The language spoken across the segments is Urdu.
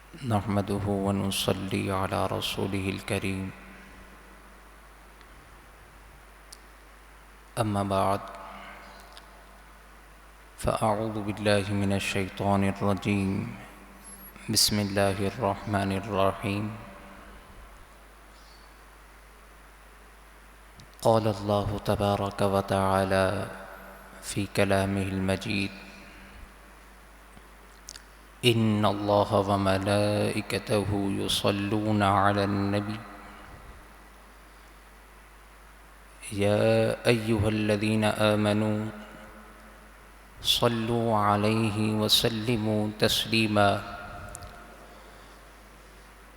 نحمده ونصلي على رسوله الكريم. أما بعد، فأعوذ بالله من الشيطان الرجيم. بسم الله الرحمن الرحيم. قال الله تبارك وتعالى في كلامه المجيد: إن الله وملائكته يصلون على النبي يا أيها الذين آمنوا صلوا عليه وسلموا تسليما.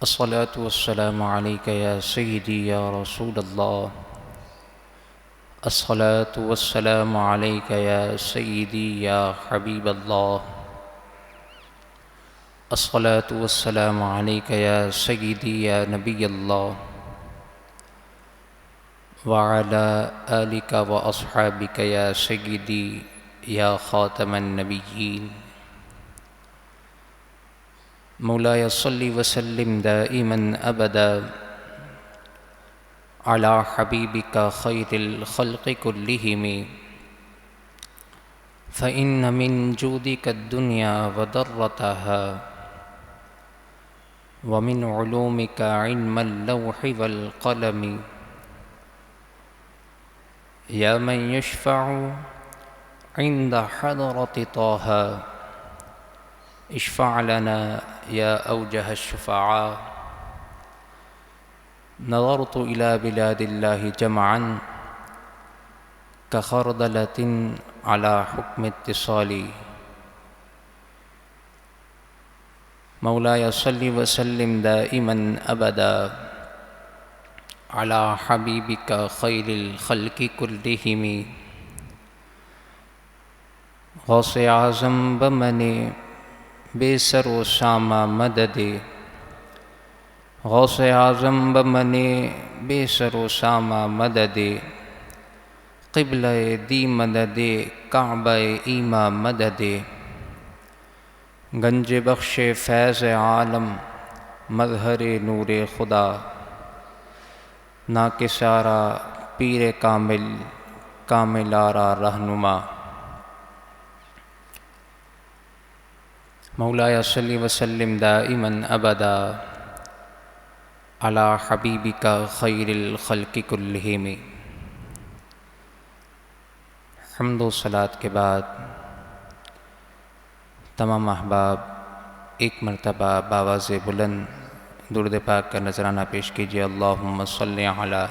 الصلاة والسلام عليك يا سيدي يا رسول الله. الصلاة والسلام عليك يا سيدي يا حبيب الله. الصلاة والسلام عليك يا سيدي يا نبي الله، وعلى آلك وأصحابك يا سيدي يا خاتم النبيين. مولاي صل وسلم دائما أبدا على حبيبك خير الخلق كلهم، فإن من جودك الدنيا وضرتها، ومن علومك علم اللوح والقلم. يا من يشفع عند حضرة طه، اشفع لنا يا أوجه الشفعاء. نظرت إلى بلاد الله جمعا كخردلة على حكم اتصالي. مولاي صل وسلم دائما أبدا على حبيبك خير الخلق كلهم. غوث اعظم بمن بے سر و سامہ مدد، غوث اعظم بمن بے سر و سامہ مدد. قبلہ دی مدد کعبہ ایما مدد. گنج بخش فیض عالم مظہر نور خدا. ناکسارا پیر کامل کامل آرا رہنما. مولاي صل وسلم دائما ابدا على حبيبك خير الخلق كلهم. حمد و صلات کے بعد تمام احباب ایک مرتبہ باواز بلند درود پاک کا نذرانہ پیش کیجیے. اللہم صلی علی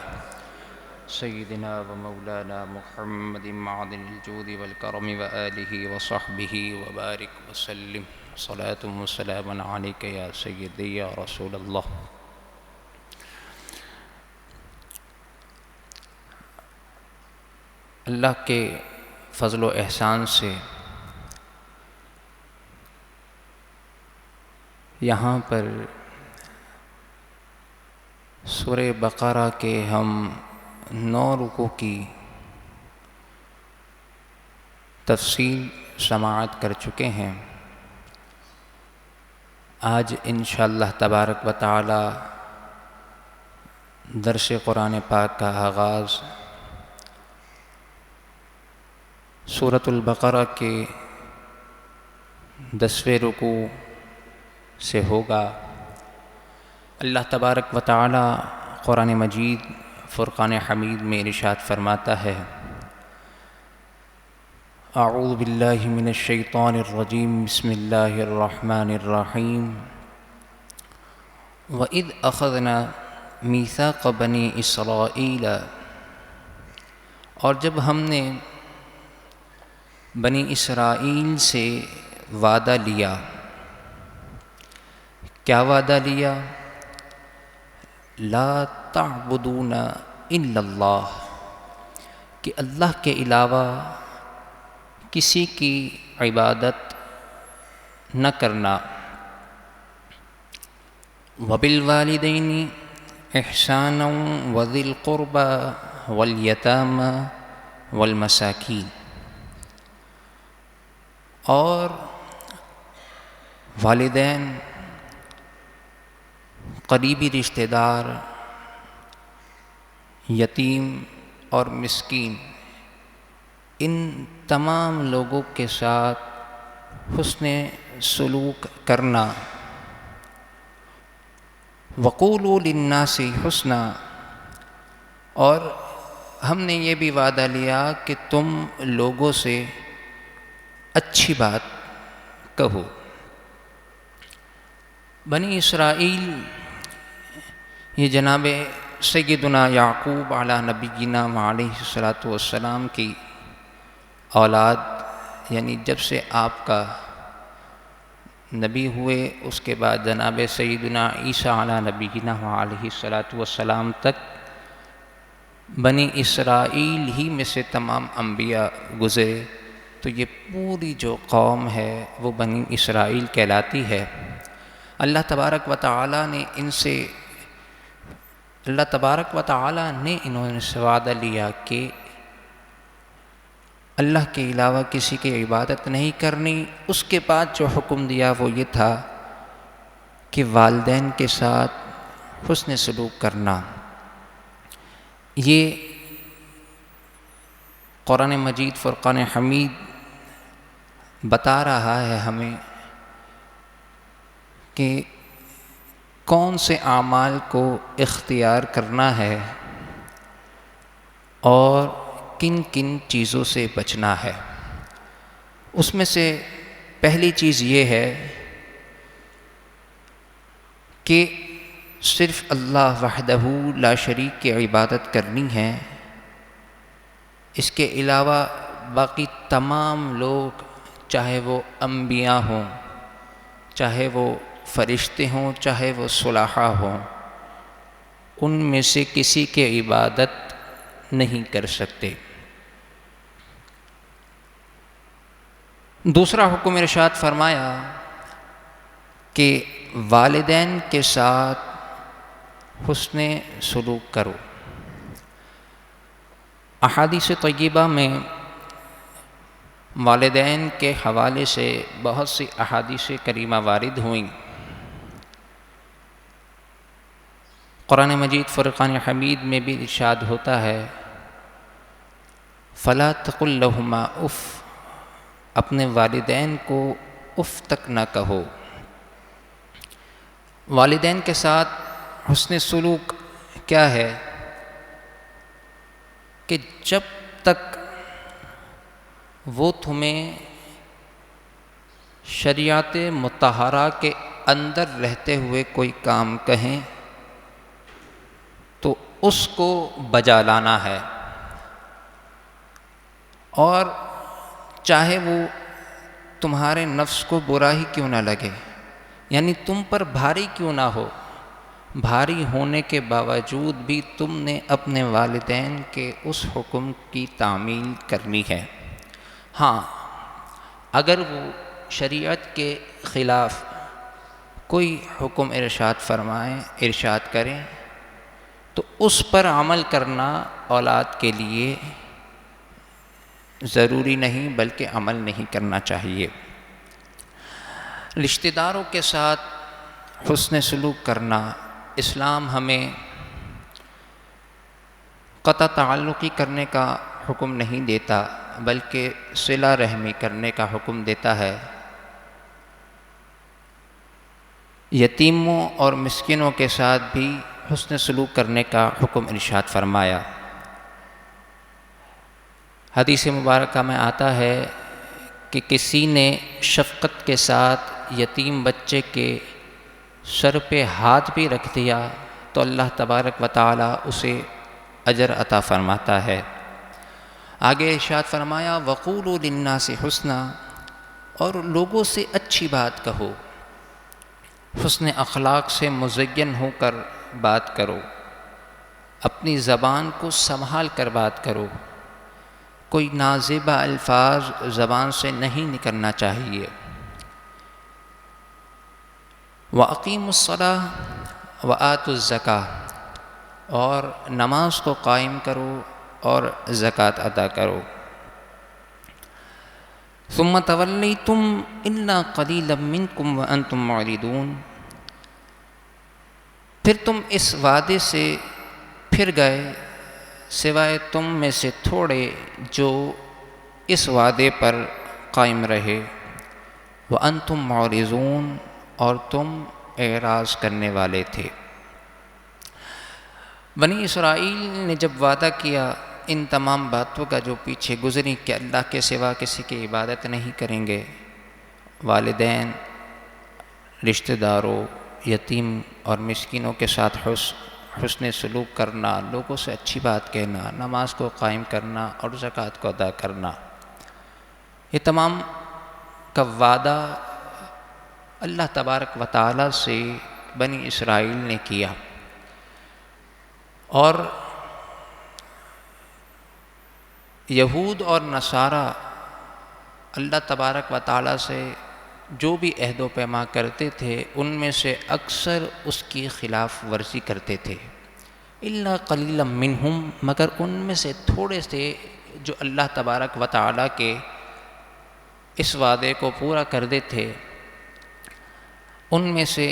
سیدنا و مولانا محمد معدن الجود والکرم وآلہ وصحبہ وبارک وسلم. صلاۃ و سلام علیک یا سیدی یا رسول اللہ. اللہ کے فضل و احسان سے یہاں پر سورہ بقرہ کے ہم 9 رکوع کی تفصیل سماعت کر چکے ہیں. آج انشاءاللہ تبارک و تعالی درس قرآن پاک کا آغاز سورۃ البقرہ کے 10ویں رکوع سے ہوگا. اللہ تبارک و تعالی قرآن مجید فرقان حمید میں ارشاد فرماتا ہے: اعوذ باللہ من الشیطان الرجیم. بسم اللہ الرحمن الرحیم. وَإِذْ أَخَذْنَا مِيثَاقَ بَنِي إِسْرَائِيلَ، اور جب ہم نے بنی اسرائیل سے وعدہ لیا. کیا وعدہ لیا؟ لا تعبدون الا اللہ، کہ اللہ کے علاوہ کسی کی عبادت نہ کرنا. وبالوالدین احسانا وذی القربى والیتامی والمساکین، اور والدین قریبی رشتہ دار، یتیم اور مسکین، ان تمام لوگوں کے ساتھ حسن سلوک کرنا. وقولوا للناس حسنا، اور ہم نے یہ بھی وعدہ لیا کہ تم لوگوں سے اچھی بات کہو. بنی اسرائیل، یہ جناب سیدنا یعقوب علی نبینا علیہ الصلاۃ والسلام کی اولاد، یعنی جب سے آپ کا نبی ہوئے اس کے بعد جناب سیدنا عیسیٰ علی نبینا علیہ الصلاۃ والسلام تک بنی اسرائیل ہی میں سے تمام انبیاء گزرے. تو یہ پوری جو قوم ہے وہ بنی اسرائیل کہلاتی ہے. اللہ تبارک و تعالیٰ نے انہوں نے وعدہ لیا کہ اللہ کے علاوہ کسی کی عبادت نہیں کرنی. اس کے بعد جو حکم دیا وہ یہ تھا کہ والدین کے ساتھ حسن سلوک کرنا. یہ قرآن مجید فرقان حمید بتا رہا ہے ہمیں کہ کون سے اعمال کو اختیار کرنا ہے اور کن کن چیزوں سے بچنا ہے. اس میں سے پہلی چیز یہ ہے کہ صرف اللہ وحدہ لا شریک کی عبادت کرنی ہے. اس کے علاوہ باقی تمام لوگ، چاہے وہ انبیاء ہوں، چاہے وہ فرشتے ہوں، چاہے وہ صلحاء ہوں، ان میں سے کسی کی عبادت نہیں کر سکتے. دوسرا حکم ارشاد فرمایا کہ والدین کے ساتھ حسن سلوک کرو. احادیث طیبہ میں والدین کے حوالے سے بہت سی احادیث کریمہ وارد ہوئیں. قرآن مجید فرقان حمید میں بھی ارشاد ہوتا ہے فَلَا تَقُلْ لَهُمَا اف، اپنے والدین کو اف تک نہ کہو. والدین کے ساتھ حسن سلوک کیا ہے کہ جب تک وہ تمہیں شریعت مطہرہ کے اندر رہتے ہوئے کوئی کام کہیں تو اس کو بجا لانا ہے، اور چاہے وہ تمہارے نفس کو برا ہی کیوں نہ لگے، یعنی تم پر بھاری کیوں نہ ہو، بھاری ہونے کے باوجود بھی تم نے اپنے والدین کے اس حکم کی تعمیل کرنی ہے. ہاں، اگر وہ شریعت کے خلاف کوئی حکم ارشاد فرمائیں، ارشاد کریں، تو اس پر عمل کرنا اولاد کے لیے ضروری نہیں بلکہ عمل نہیں کرنا چاہیے. رشتہ داروں کے ساتھ حسن سلوک کرنا، اسلام ہمیں قطع تعلقی کرنے کا حکم نہیں دیتا بلکہ صلہ رحمی کرنے کا حکم دیتا ہے. یتیموں اور مسکینوں کے ساتھ بھی حسن سلوک کرنے کا حکم ارشاد فرمایا. حدیث مبارکہ میں آتا ہے کہ کسی نے شفقت کے ساتھ یتیم بچے کے سر پہ ہاتھ بھی رکھ دیا تو اللہ تبارک و تعالی اسے اجر عطا فرماتا ہے. آگے ارشاد فرمایا وَقُولُوا لِلنَّاسِ حُسْنًا، اور لوگوں سے اچھی بات کہو، حسن اخلاق سے مزین ہو کر بات کرو، اپنی زبان کو سنبھال کر بات کرو، کوئی نازیبہ الفاظ زبان سے نہیں نکلنا چاہیے. وَأَقِيمُوا الصَّلَاةَ وَآتُوا الزَّكَاةَ، اور نماز کو قائم کرو اور زکوٰۃ ادا کرو. ثُمَّ تَوَلَّيْتُمْ إِلَّا قَلِيلًا مِّنْكُمْ وَأَنْتُمْ مُعْرِضُونَ، پھر تم اس وعدے سے پھر گئے سوائے تم میں سے تھوڑے جو اس وعدے پر قائم رہے، وَأَنْتُمْ مُعْرِضُونَ، اور تم اعراض کرنے والے تھے۔ بنی اسرائیل نے جب وعدہ کیا ان تمام باتوں کا جو پیچھے گزری کہ اللہ کے سوا کسی کی عبادت نہیں کریں گے، والدین، رشتہ داروں، یتیم اور مسکینوں کے ساتھ حسن سلوک کرنا، لوگوں سے اچھی بات کہنا، نماز کو قائم کرنا اور زکوٰۃ کو ادا کرنا، یہ تمام کا وعدہ اللہ تبارک و تعالیٰ سے بنی اسرائیل نے کیا، اور یہود اور نصارہ اللہ تبارک و تعالیٰ سے جو بھی عہد و پیما کرتے تھے ان میں سے اکثر اس کی خلاف ورزی کرتے تھے، الا قلیلا منہم، مگر ان میں سے تھوڑے سے جو اللہ تبارک و تعالیٰ کے اس وعدے کو پورا کر دیتے۔ ان میں سے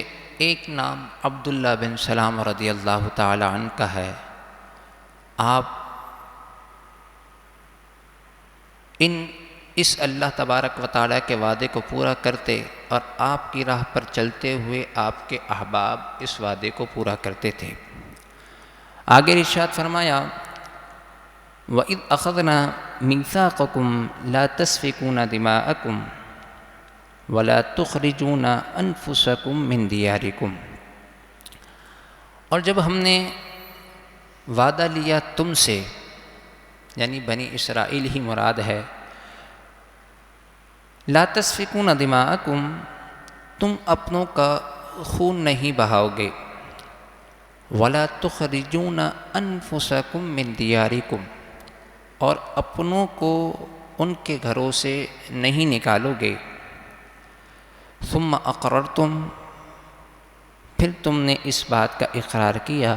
ایک نام عبداللہ بن سلام رضی اللہ تعالی عنہ کا ہے۔ آپ اس اللہ تبارک و تعالیٰ کے وعدے کو پورا کرتے اور آپ کی راہ پر چلتے ہوئے آپ کے احباب اس وعدے کو پورا کرتے تھے۔ آگے ارشاد فرمایا وَإِذْ أَخَذْنَا مِيثَاقَكُمْ لَا تَسْفِكُونَ دِمَاءَكُمْ وَلَا تُخْرِجُونَ أَنفُسَكُمْ مِنْ دِيَارِكُمْ، اور جب ہم نے وعدہ لیا تم سے، یعنی بنی اسرائیل ہی مراد ہے، لا تسفکون دماءکم، تم اپنوں کا خون نہیں بہاؤ گے، ولا تخرجون انفسکم من دیارکم، اور اپنوں کو ان کے گھروں سے نہیں نکالو گے، ثم اقررتم، پھر تم نے اس بات کا اقرار کیا،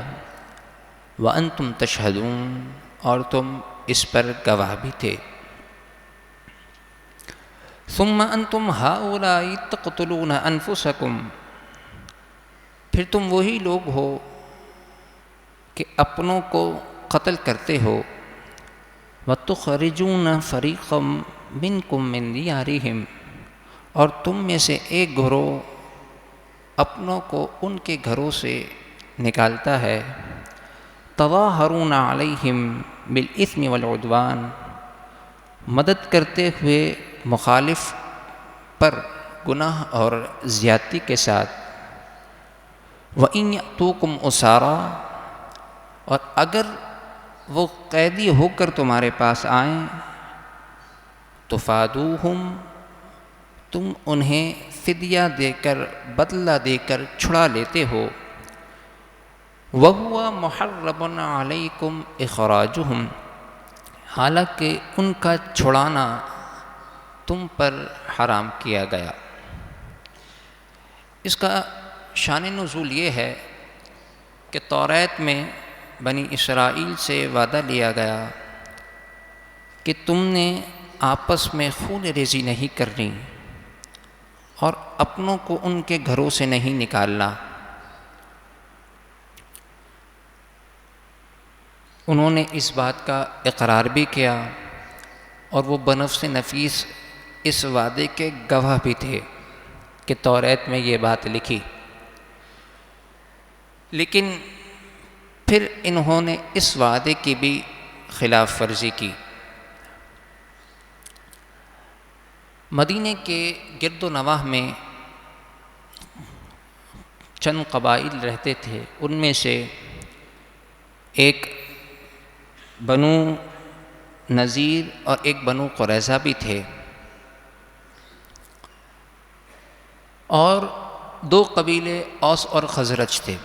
وانتم تشہدون، اور تم اس پر گواہ بھی تھے، ثم انتم ہؤلاء تقتلون انفسکم، پھر تم وہی لوگ ہو کہ اپنوں کو قتل کرتے ہو، وتخرجون فریقا منکم من دیارہم، اور تم میں سے ایک گروہ اپنوں کو ان کے گھروں سے نکالتا ہے، تظاہرون علیہم بالاثم والعدوان، مدد کرتے ہوئے مخالف پر گناہ اور زیادتی کے ساتھ، وَإِنْ يَأْتُوكُمْ أُسَارَىٰ، اور اگر وہ قیدی ہو کر تمہارے پاس آئیں، تُفَادُوهُمْ، تم انہیں فدیہ دے کر، بدلہ دے کر چھڑا لیتے ہو، وَهُوَ مُحَرَّمٌ عَلَيْكُمْ إِخْرَاجُهُمْ، حالانکہ ان کا چھڑانا تم پر حرام کیا گیا۔ اس کا شان نزول یہ ہے کہ توریت میں بنی اسرائیل سے وعدہ لیا گیا کہ تم نے آپس میں خون ریزی نہیں کرنی اور اپنوں کو ان کے گھروں سے نہیں نکالنا۔ انہوں نے اس بات کا اقرار بھی کیا اور وہ بنفس نفیس اس وعدے کے گواہ بھی تھے کہ توریت میں یہ بات لکھی، لیکن پھر انہوں نے اس وعدے کی بھی خلاف ورزی کی۔ مدینے کے گرد و نواح میں چند قبائل رہتے تھے، ان میں سے ایک بنو نذیر اور ایک بنو قریظہ بھی تھے، اور دو قبیلے اوس اور خزرج تھے۔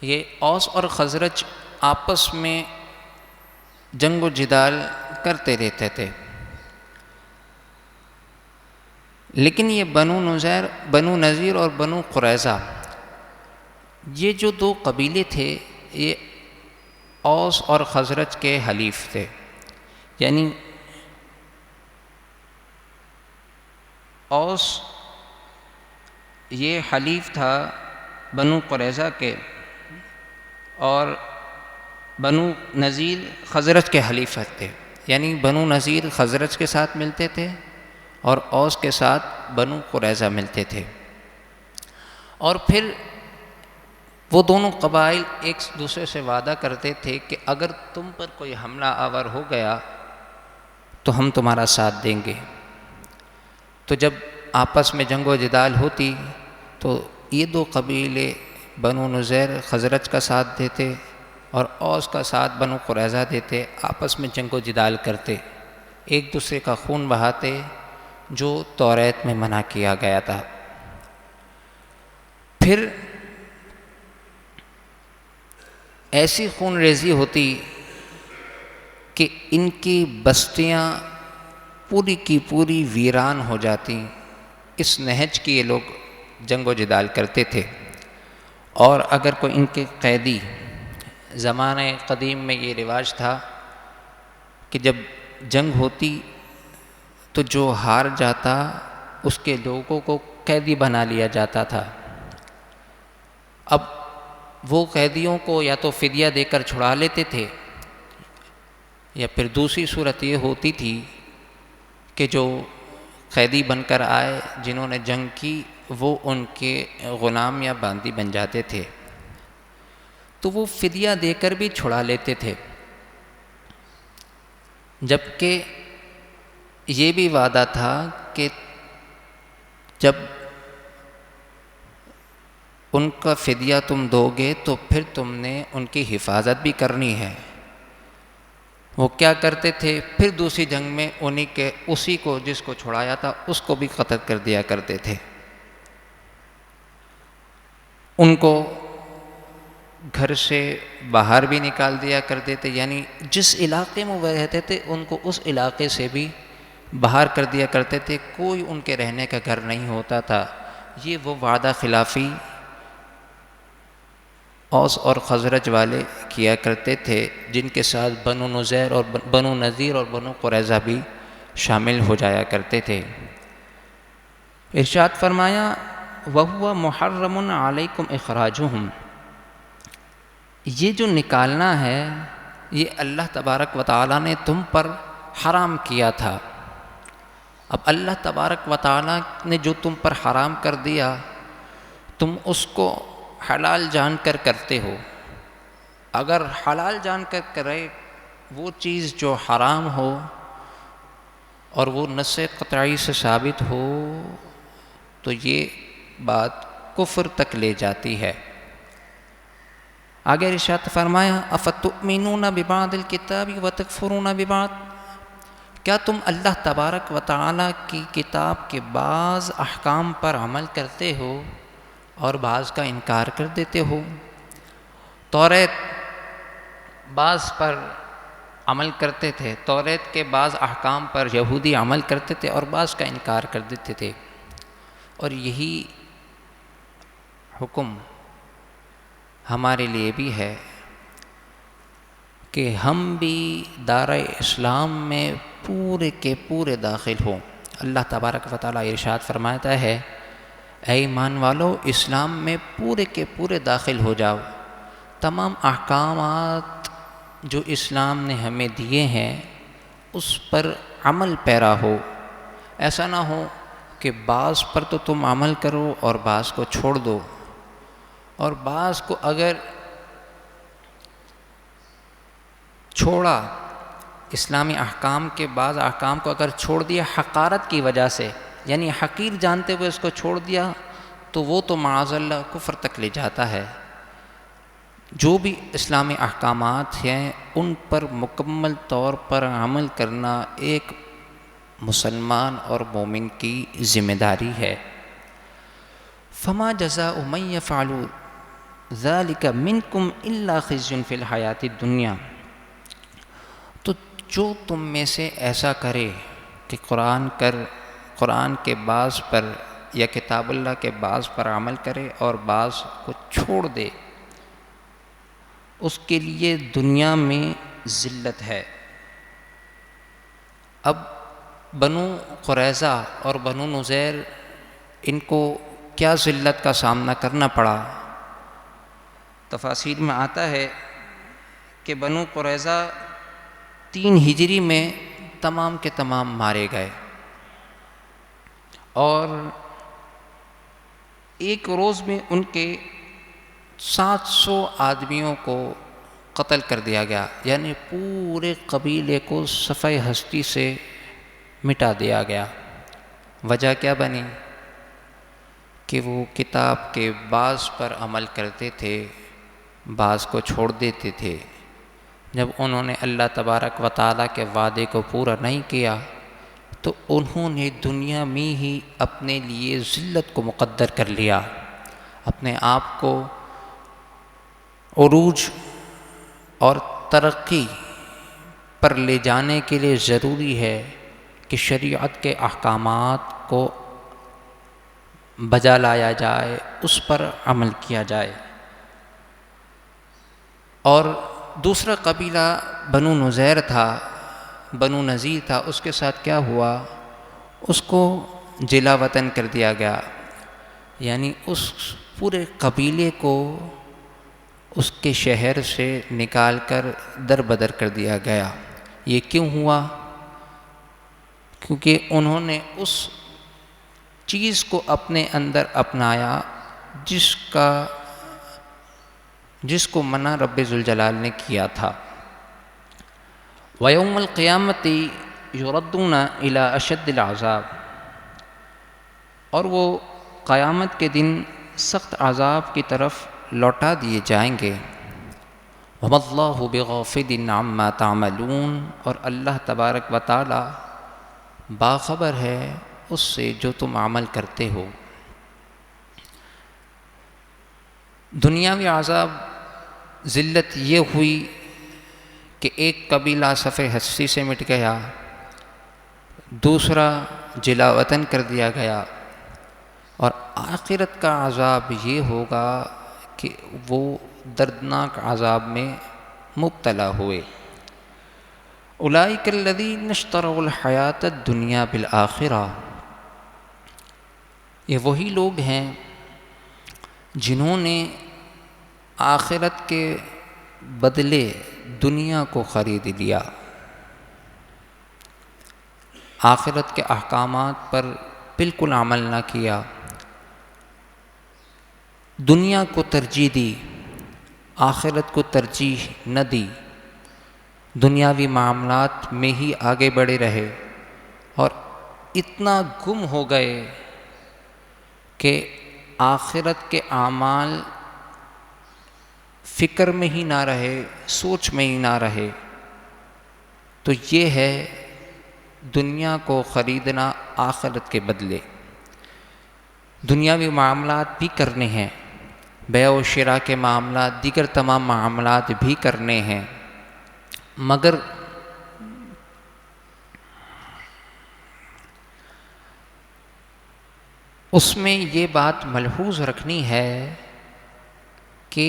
یہ اوس اور خزرج آپس میں جنگ و جدال کرتے رہتے تھے، لیکن یہ بنو نذیر اور بنو قریظہ، یہ جو دو قبیلے تھے یہ اوس اور خزرج کے حلیف تھے، یعنی اوس یہ حلیف تھا بنو قریظہ کے اور بنو نذیر خزرج کے حلیفت تھے، یعنی بنو نذیر خزرج کے ساتھ ملتے تھے اور اوس کے ساتھ بنو قریظہ ملتے تھے، اور پھر وہ دونوں قبائل ایک دوسرے سے وعدہ کرتے تھے کہ اگر تم پر کوئی حملہ آور ہو گیا تو ہم تمہارا ساتھ دیں گے۔ تو جب آپس میں جنگ و جدال ہوتی تو یہ دو قبیلے بنو نذیر خزرج کا ساتھ دیتے اور اوس کا ساتھ بنو قریظہ دیتے، آپس میں جنگ و جدال کرتے، ایک دوسرے کا خون بہاتے، جو توریت میں منع کیا گیا تھا۔ پھر ایسی خون ریزی ہوتی کہ ان کی بستیاں پوری کی پوری ویران ہو جاتی، اس نہج کی یہ لوگ جنگ و جدال کرتے تھے۔ اور اگر کوئی ان کے قیدی، زمانہ قدیم میں یہ رواج تھا کہ جب جنگ ہوتی تو جو ہار جاتا اس کے لوگوں کو قیدی بنا لیا جاتا تھا۔ اب وہ قیدیوں کو یا تو فدیہ دے کر چھڑا لیتے تھے، یا پھر دوسری صورت یہ ہوتی تھی کہ جو قیدی بن کر آئے جنہوں نے جنگ کی وہ ان کے غلام یا باندی بن جاتے تھے، تو وہ فدیہ دے کر بھی چھڑا لیتے تھے، جبکہ یہ بھی وعدہ تھا کہ جب ان کا فدیہ تم دو گے تو پھر تم نے ان کی حفاظت بھی کرنی ہے۔ وہ کیا کرتے تھے، پھر دوسری جنگ میں انہی کے اسی کو جس کو چھڑایا تھا اس کو بھی قتل کر دیا کرتے تھے، ان کو گھر سے باہر بھی نکال دیا کرتے تھے، یعنی جس علاقے میں وہ رہتے تھے ان کو اس علاقے سے بھی باہر کر دیا کرتے تھے، کوئی ان کے رہنے کا گھر نہیں ہوتا تھا۔ یہ وہ وعدہ خلافی اوس اور خزرج والے کیا کرتے تھے، جن کے ساتھ بنو نذیر اور بنو نذیر اور بنو قریظہ بھی شامل ہو جایا کرتے تھے۔ ارشاد فرمایا وَهُوَ مُحَرَّمٌ عَلَيْكُمْ إِخْرَاجُهُمْ، یہ جو نکالنا ہے یہ اللہ تبارک و تعالیٰ نے تم پر حرام کیا تھا۔ اب اللہ تبارک و تعالیٰ نے جو تم پر حرام کر دیا تم اس کو حلال جان کر کرتے ہو، اگر حلال جان کر کرے وہ چیز جو حرام ہو اور وہ نص قطعی سے ثابت ہو تو یہ بات کفر تک لے جاتی ہے۔ آگے ارشاد فرمایا افتؤمنون ببعض الکتاب وتکفرون ببعض، کیا تم اللہ تبارک و تعالیٰ کی کتاب کے بعض احکام پر عمل کرتے ہو اور بعض کا انکار کر دیتے ہو؟ توریت بعض پر عمل کرتے تھے، توریت کے بعض احکام پر یہودی عمل کرتے تھے اور بعض کا انکار کر دیتے تھے، اور یہی حکم ہمارے لیے بھی ہے کہ ہم بھی دائرہ اسلام میں پورے کے پورے داخل ہوں۔ اللہ تبارک و تعالیٰ ارشاد فرماتا ہے اے ایمان والو اسلام میں پورے کے پورے داخل ہو جاؤ، تمام احکامات جو اسلام نے ہمیں دیے ہیں اس پر عمل پیرا ہو، ایسا نہ ہو کہ بعض پر تو تم عمل کرو اور بعض کو چھوڑ دو، اور بعض کو اگر چھوڑا، اسلامی احکام کے بعض احکام کو اگر چھوڑ دیا حقارت کی وجہ سے، یعنی حقیر جانتے ہوئے اس کو چھوڑ دیا تو وہ تو معاذ اللہ کفر تک لے جاتا ہے۔ جو بھی اسلامی احکامات ہیں ان پر مکمل طور پر عمل کرنا ایک مسلمان اور مومن کی ذمہ داری ہے۔ فما جزاء من يفعل ذلك منكم الا خزي في الحیاۃ الدنیا، تو جو تم میں سے ایسا کرے کہ قرآن کے بعض پر یا کتاب اللہ کے بعض پر عمل کرے اور بعض کو چھوڑ دے، اس کے لیے دنیا میں ذلت ہے۔ اب بنو قریظہ اور بنو نذیر ان کو کیا ذلت کا سامنا کرنا پڑا؟ تفاسیر میں آتا ہے کہ بنو قریظہ 3 ہجری میں تمام کے تمام مارے گئے، اور ایک روز میں ان کے 700 آدمیوں کو قتل کر دیا گیا، یعنی پورے قبیلے کو صفحہ ہستی سے مٹا دیا گیا۔ وجہ کیا بنی؟ کہ وہ کتاب کے بعض پر عمل کرتے تھے، بعض کو چھوڑ دیتے تھے۔ جب انہوں نے اللہ تبارک و تعالیٰ کے وعدے کو پورا نہیں کیا تو انہوں نے دنیا میں ہی اپنے لیے ذلت کو مقدر کر لیا۔ اپنے آپ کو عروج اور ترقی پر لے جانے کے لیے ضروری ہے کہ شریعت کے احکامات کو بجا لایا جائے، اس پر عمل کیا جائے۔ اور دوسرا قبیلہ بنو نذیر تھا، بنو نذیر تھا، اس کے ساتھ کیا ہوا؟ اس کو جلا وطن کر دیا گیا، یعنی اس پورے قبیلے کو اس کے شہر سے نکال کر در بدر کر دیا گیا۔ یہ کیوں ہوا؟ کیونکہ انہوں نے اس چیز کو اپنے اندر اپنایا جس کو منع رب ذوالجلال نے کیا تھا۔ وَيَوْمَ الْقِيَامَةِ يُرَدُّونَ إِلَىٰ أَشَدِّ الْعَذَابِ، اور وہ قیامت کے دن سخت عذاب کی طرف لوٹا دیے جائیں گے۔ وَمَا اللَّهُ بِغَافِلٍ عَمَّا تَعْمَلُونَ، اور اللہ تبارک و تعالی باخبر ہے اس سے جو تم عمل کرتے ہو۔ دنیاوی عذاب ذلت یہ ہوئی کہ ایک قبیلہ صفحہ ہستی سے مٹ گیا، دوسرا جلا وطن کر دیا گیا، اور آخرت کا عذاب یہ ہوگا کہ وہ دردناک عذاب میں مبتلا ہوئے۔ اولئک الذین اشتروا الحیاۃ الدنیا بالآخرہ، یہ وہی لوگ ہیں جنہوں نے آخرت کے بدلے دنیا کو خرید لیا، آخرت کے احکامات پر بالکل عمل نہ کیا، دنیا کو ترجیح دی، آخرت کو ترجیح نہ دی، دنیاوی معاملات میں ہی آگے بڑھے رہے، اور اتنا گم ہو گئے کہ آخرت کے اعمال فکر میں ہی نہ رہے، سوچ میں ہی نہ رہے۔ تو یہ ہے دنیا کو خریدنا آخرت کے بدلے۔ دنیاوی معاملات بھی کرنے ہیں، بیع و شراء کے معاملات، دیگر تمام معاملات بھی کرنے ہیں، مگر اس میں یہ بات ملحوظ رکھنی ہے کہ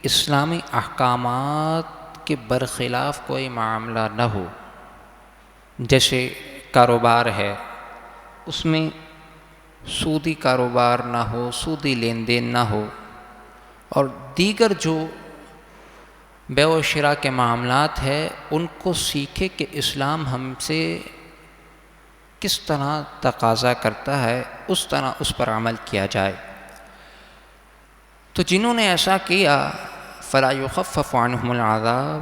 اسلامی احکامات کے برخلاف کوئی معاملہ نہ ہو۔ جیسے کاروبار ہے، اس میں سودی کاروبار نہ ہو، سودی لین دین نہ ہو، اور دیگر جو بیع و شراء کے معاملات ہے ان کو سیکھے کہ اسلام ہم سے کس طرح تقاضا کرتا ہے، اس طرح اس پر عمل کیا جائے۔ تو جنہوں نے ایسا کیا فلا یخفف عنہم العذاب،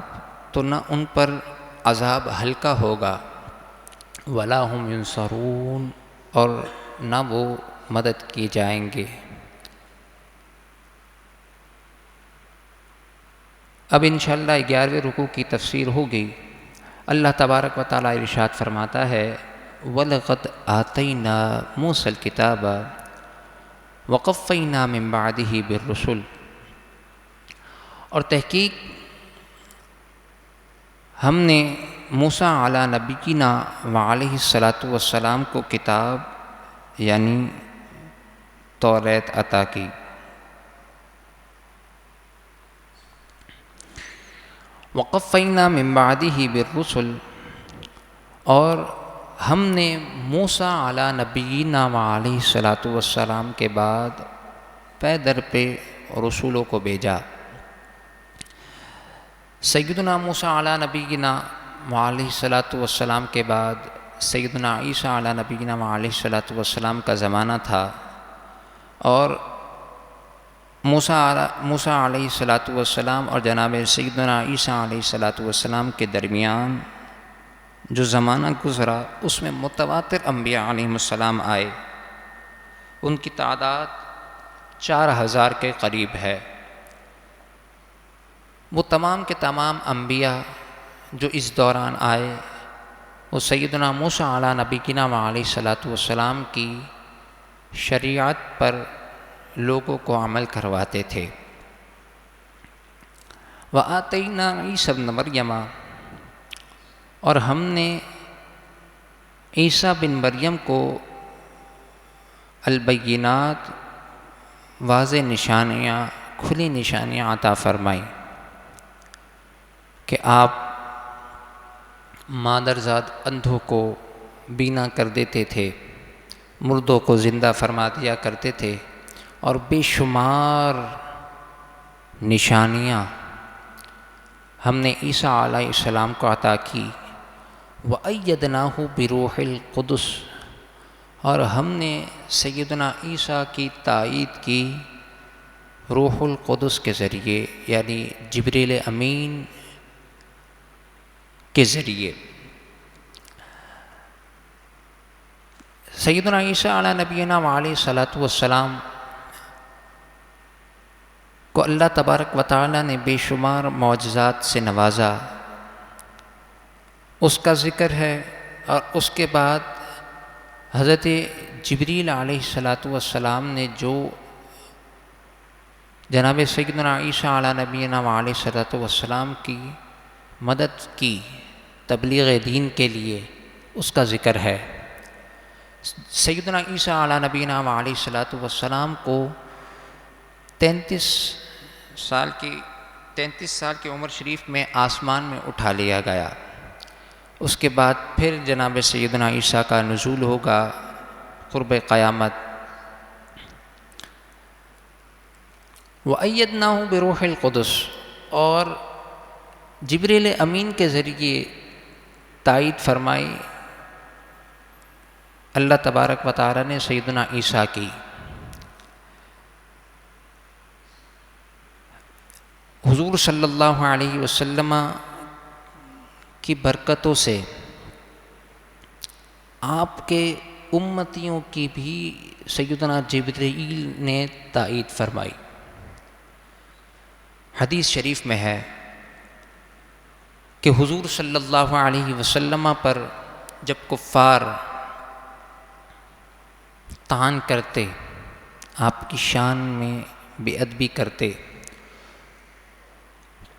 تو نہ ان پر عذاب ہلکا ہوگا، ولا ہم ینصرون، اور نہ وہ مدد کی جائیں گے۔ اب انشاءاللہ 11ویں رکوع کی تفسیر ہوگی۔ اللہ تبارک و تعالیٰ ارشاد فرماتا ہے وَلَقَدْ آتَيْنَا مُوسَى الْكِتَابَ وَقَفَّيْنَا مِن بَعْدِهِ بِالرُّسُلِ، اور تحقیق ہم نے موسیٰ علی نبینا وعلیہ الصلاۃ والسلام کو کتاب یعنی توریت عطا کی۔ وَقَفَّيْنَا مِن بَعْدِهِ بِالرُّسُلِ، اور ہم نے موسیٰ علی نبینا وعلیہ الصلاۃ والسلام کے بعد پے در پہ رسولوں کو بھیجا۔ سیدنا موسیٰ علیہ نبینا علیہ الصلاۃ والسلام کے بعد سیدنا عیسیٰ علیہ نبینا علیہ الصلاۃ والسلام کا زمانہ تھا، اور موسیٰ علیہ الصلاۃ والسلام اور جناب سیدنا عیسیٰ علیہ الصلاۃ والسلام کے درمیان جو زمانہ گزرا اس میں متواتر انبیاء علیہم السلام آئے، ان کی تعداد 4000 کے قریب ہے۔ وہ تمام کے تمام انبیاء جو اس دوران آئے وہ سیدنا موسیٰ علیہ نبینا علیہ الصلاۃ والسلام کی شریعت پر لوگوں کو عمل کرواتے تھے۔ وَآتَيْنَا عِيسَى ابْنَ مَرْيَمَ، اور ہم نے عیسیٰ بن مریم کو البینات، واضح نشانیاں، کھلی نشانیاں عطا فرمائیں کہ آپ مادرزاد اندھوں کو بینا کر دیتے تھے، مردوں کو زندہ فرما دیا کرتے تھے، اور بے شمار نشانیاں ہم نے عیسیٰ علیہ السلام کو عطا کی۔ وَأَيَّدْنَاهُ بِرُوحِ الْقُدُسِ، اور ہم نے سیدنا عیسیٰ کی تائید کی روح القدس کے ذریعے، یعنی جبریل امین کے ذریعے۔ سیدنا عیسیٰ علیہ نبینا علیہ الصلاۃ والسلام کو اللہ تبارک و تعالی نے بے شمار معجزات سے نوازا، اس کا ذکر ہے۔ اور اس کے بعد حضرت جبریل علیہ الصلاۃ والسلام نے جو جناب سیدنا عیسیٰ علیہ نبینا علیہ الصلاۃ والسلام کی مدد کی تبلیغ دین کے لیے، اس کا ذکر ہے۔ سیدنا عیسیٰ علیہ نبینا علیہ الصلاۃ والسلام کو 33 سال کی عمر شریف میں آسمان میں اٹھا لیا گیا۔ اس کے بعد پھر جناب سیدنا عیسیٰ کا نزول ہوگا قرب قیامت۔ وَأَيَّدْنَاهُ بِرُوحِ الْقُدُسِ، اور جبریل امین کے ذریعے تائید فرمائی اللہ تبارک و تعالی نے سیدنا عیسیٰ کی۔ حضور صلی اللہ علیہ وسلم کی برکتوں سے آپ کے امتیوں کی بھی سیدنا جبرائیل نے تائید فرمائی۔ حدیث شریف میں ہے کہ حضور صلی اللہ علیہ وسلم پر جب کفار طعن کرتے، آپ کی شان میں بے ادبی کرتے،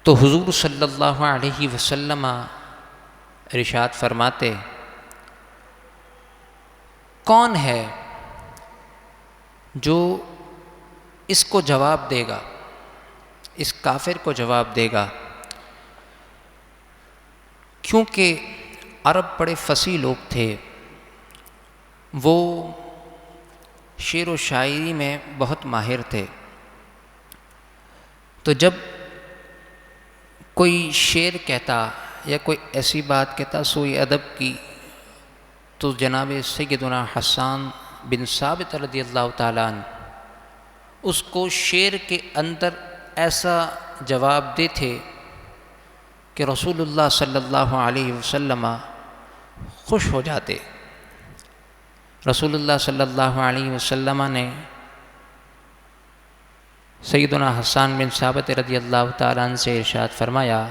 تو حضور صلی اللہ علیہ وسلم ارشاد فرماتے، کون ہے جو اس کو جواب دے گا، اس کافر کو جواب دے گا؟ کیونکہ عرب بڑے فصیح لوگ تھے، وہ شعر و شاعری میں بہت ماہر تھے۔ تو جب کوئی شعر کہتا یا کوئی ایسی بات کہتا سوئی ادب کی، تو جناب سیدنا حسان بن ثابت رضی اللہ تعالیٰ عنہ اس کو شعر کے اندر ایسا جواب دیتے کہ رسول اللہ صلی اللہ علیہ وسلم خوش ہو جاتے۔ رسول اللہ صلی اللہ علیہ وسلم نے سیدنا حسان بن ثابت رضی اللہ تعالیٰ عنہ سے ارشاد فرمایا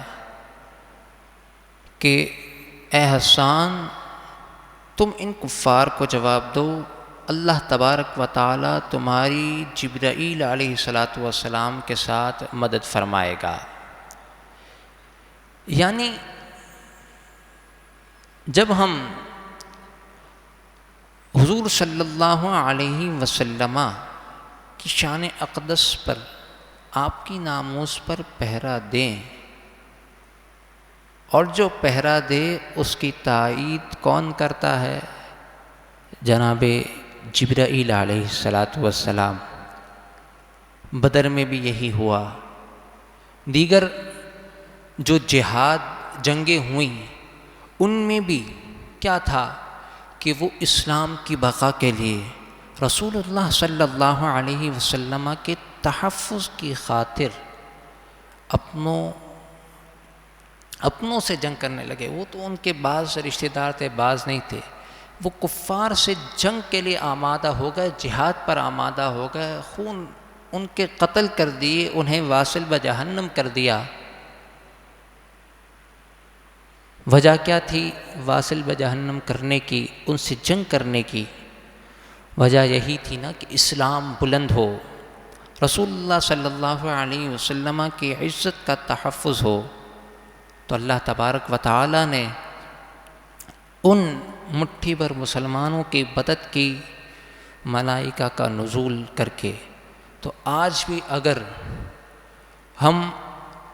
کہ اے حسان، تم ان کفار کو جواب دو، اللہ تبارک و تعالی تمہاری جبرائیل علیہ الصلاۃ والسلام کے ساتھ مدد فرمائے گا۔ یعنی جب ہم حضور صلی اللہ علیہ وسلم کی شان اقدس پر، آپ کی ناموس پر پہرا دیں، اور جو پہرا دے اس کی تائید کون کرتا ہے؟ جناب جبرائیل علیہ الصلاۃ والسلام۔ بدر میں بھی یہی ہوا، دیگر جو جہاد جنگیں ہوئیں ان میں بھی کیا تھا کہ وہ اسلام کی بقا کے لیے رسول اللہ صلی اللہ علیہ وسلم کے تحفظ کی خاطر اپنوں سے جنگ کرنے لگے. وہ تو ان کے بعض رشتہ دار تھے، بعض نہیں تھے. وہ کفار سے جنگ کے لیے آمادہ ہو گئے، جہاد پر آمادہ ہو گئے، خون ان کے قتل کر دیے، انہیں واصل بجہنم کر دیا. وجہ کیا تھی واصل بجہنم کرنے کی، ان سے جنگ کرنے کی؟ وجہ یہی تھی نا کہ اسلام بلند ہو، رسول اللہ صلی اللہ علیہ وسلم کی عزت کا تحفظ ہو. تو اللہ تبارک و تعالی نے ان مٹھی بھر مسلمانوں کی مدد کی ملائکہ کا نزول کر کے. تو آج بھی اگر ہم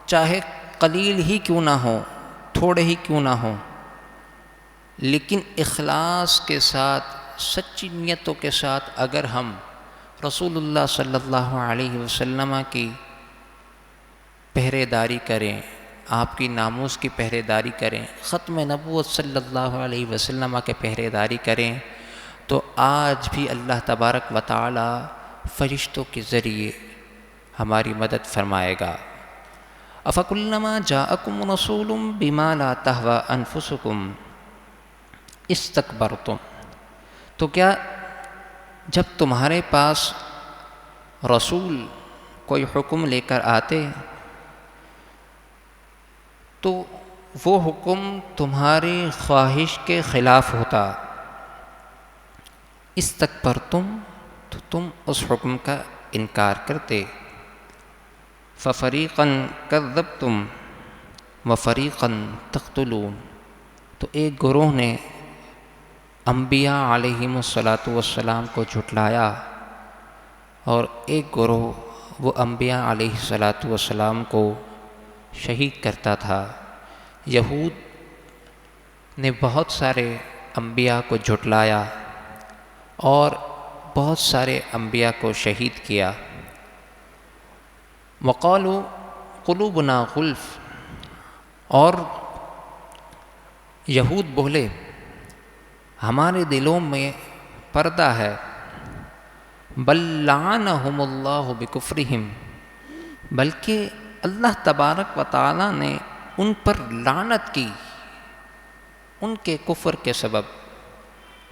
چاہے قلیل ہی کیوں نہ ہوں، تھوڑے ہی کیوں نہ ہوں، لیکن اخلاص کے ساتھ، سچی نیتوں کے ساتھ اگر ہم رسول اللہ صلی اللہ علیہ وسلم کی پہرے داری کریں، آپ کی ناموس کی پہرے داری کریں، ختم نبوت صلی اللہ علیہ وسلم کے پہرے داری کریں، تو آج بھی اللہ تبارک و تعالی فرشتوں کے ذریعے ہماری مدد فرمائے گا. افکلما جاءکم رسول بما لا تہوی انفسکم استکبرتم. تو کیا جب تمہارے پاس رسول کوئی حکم لے کر آتے تو وہ حکم تمہاری خواہش کے خلاف ہوتا، استکبرتم تو تم اس حکم کا انکار کرتے. ففریقا کذبتم وفریقا تقتلون. تو ایک گروہ نے انبیاء علیہم الصلاۃ والسلام کو جھٹلایا، اور ایک گروہ وہ انبیاء علیہ الصلاۃ والسلام کو شہید کرتا تھا. یہود نے بہت سارے انبیاء کو جھٹلایا اور بہت سارے انبیاء کو شہید کیا. وقالوا قلوبنا غلف. اور یہود بولے ہمارے دلوں میں پردہ ہے. بل لعنہم اللہ بکفرہم. بلکہ اللہ تبارک و تعالی نے ان پر لعنت کی ان کے کفر کے سبب.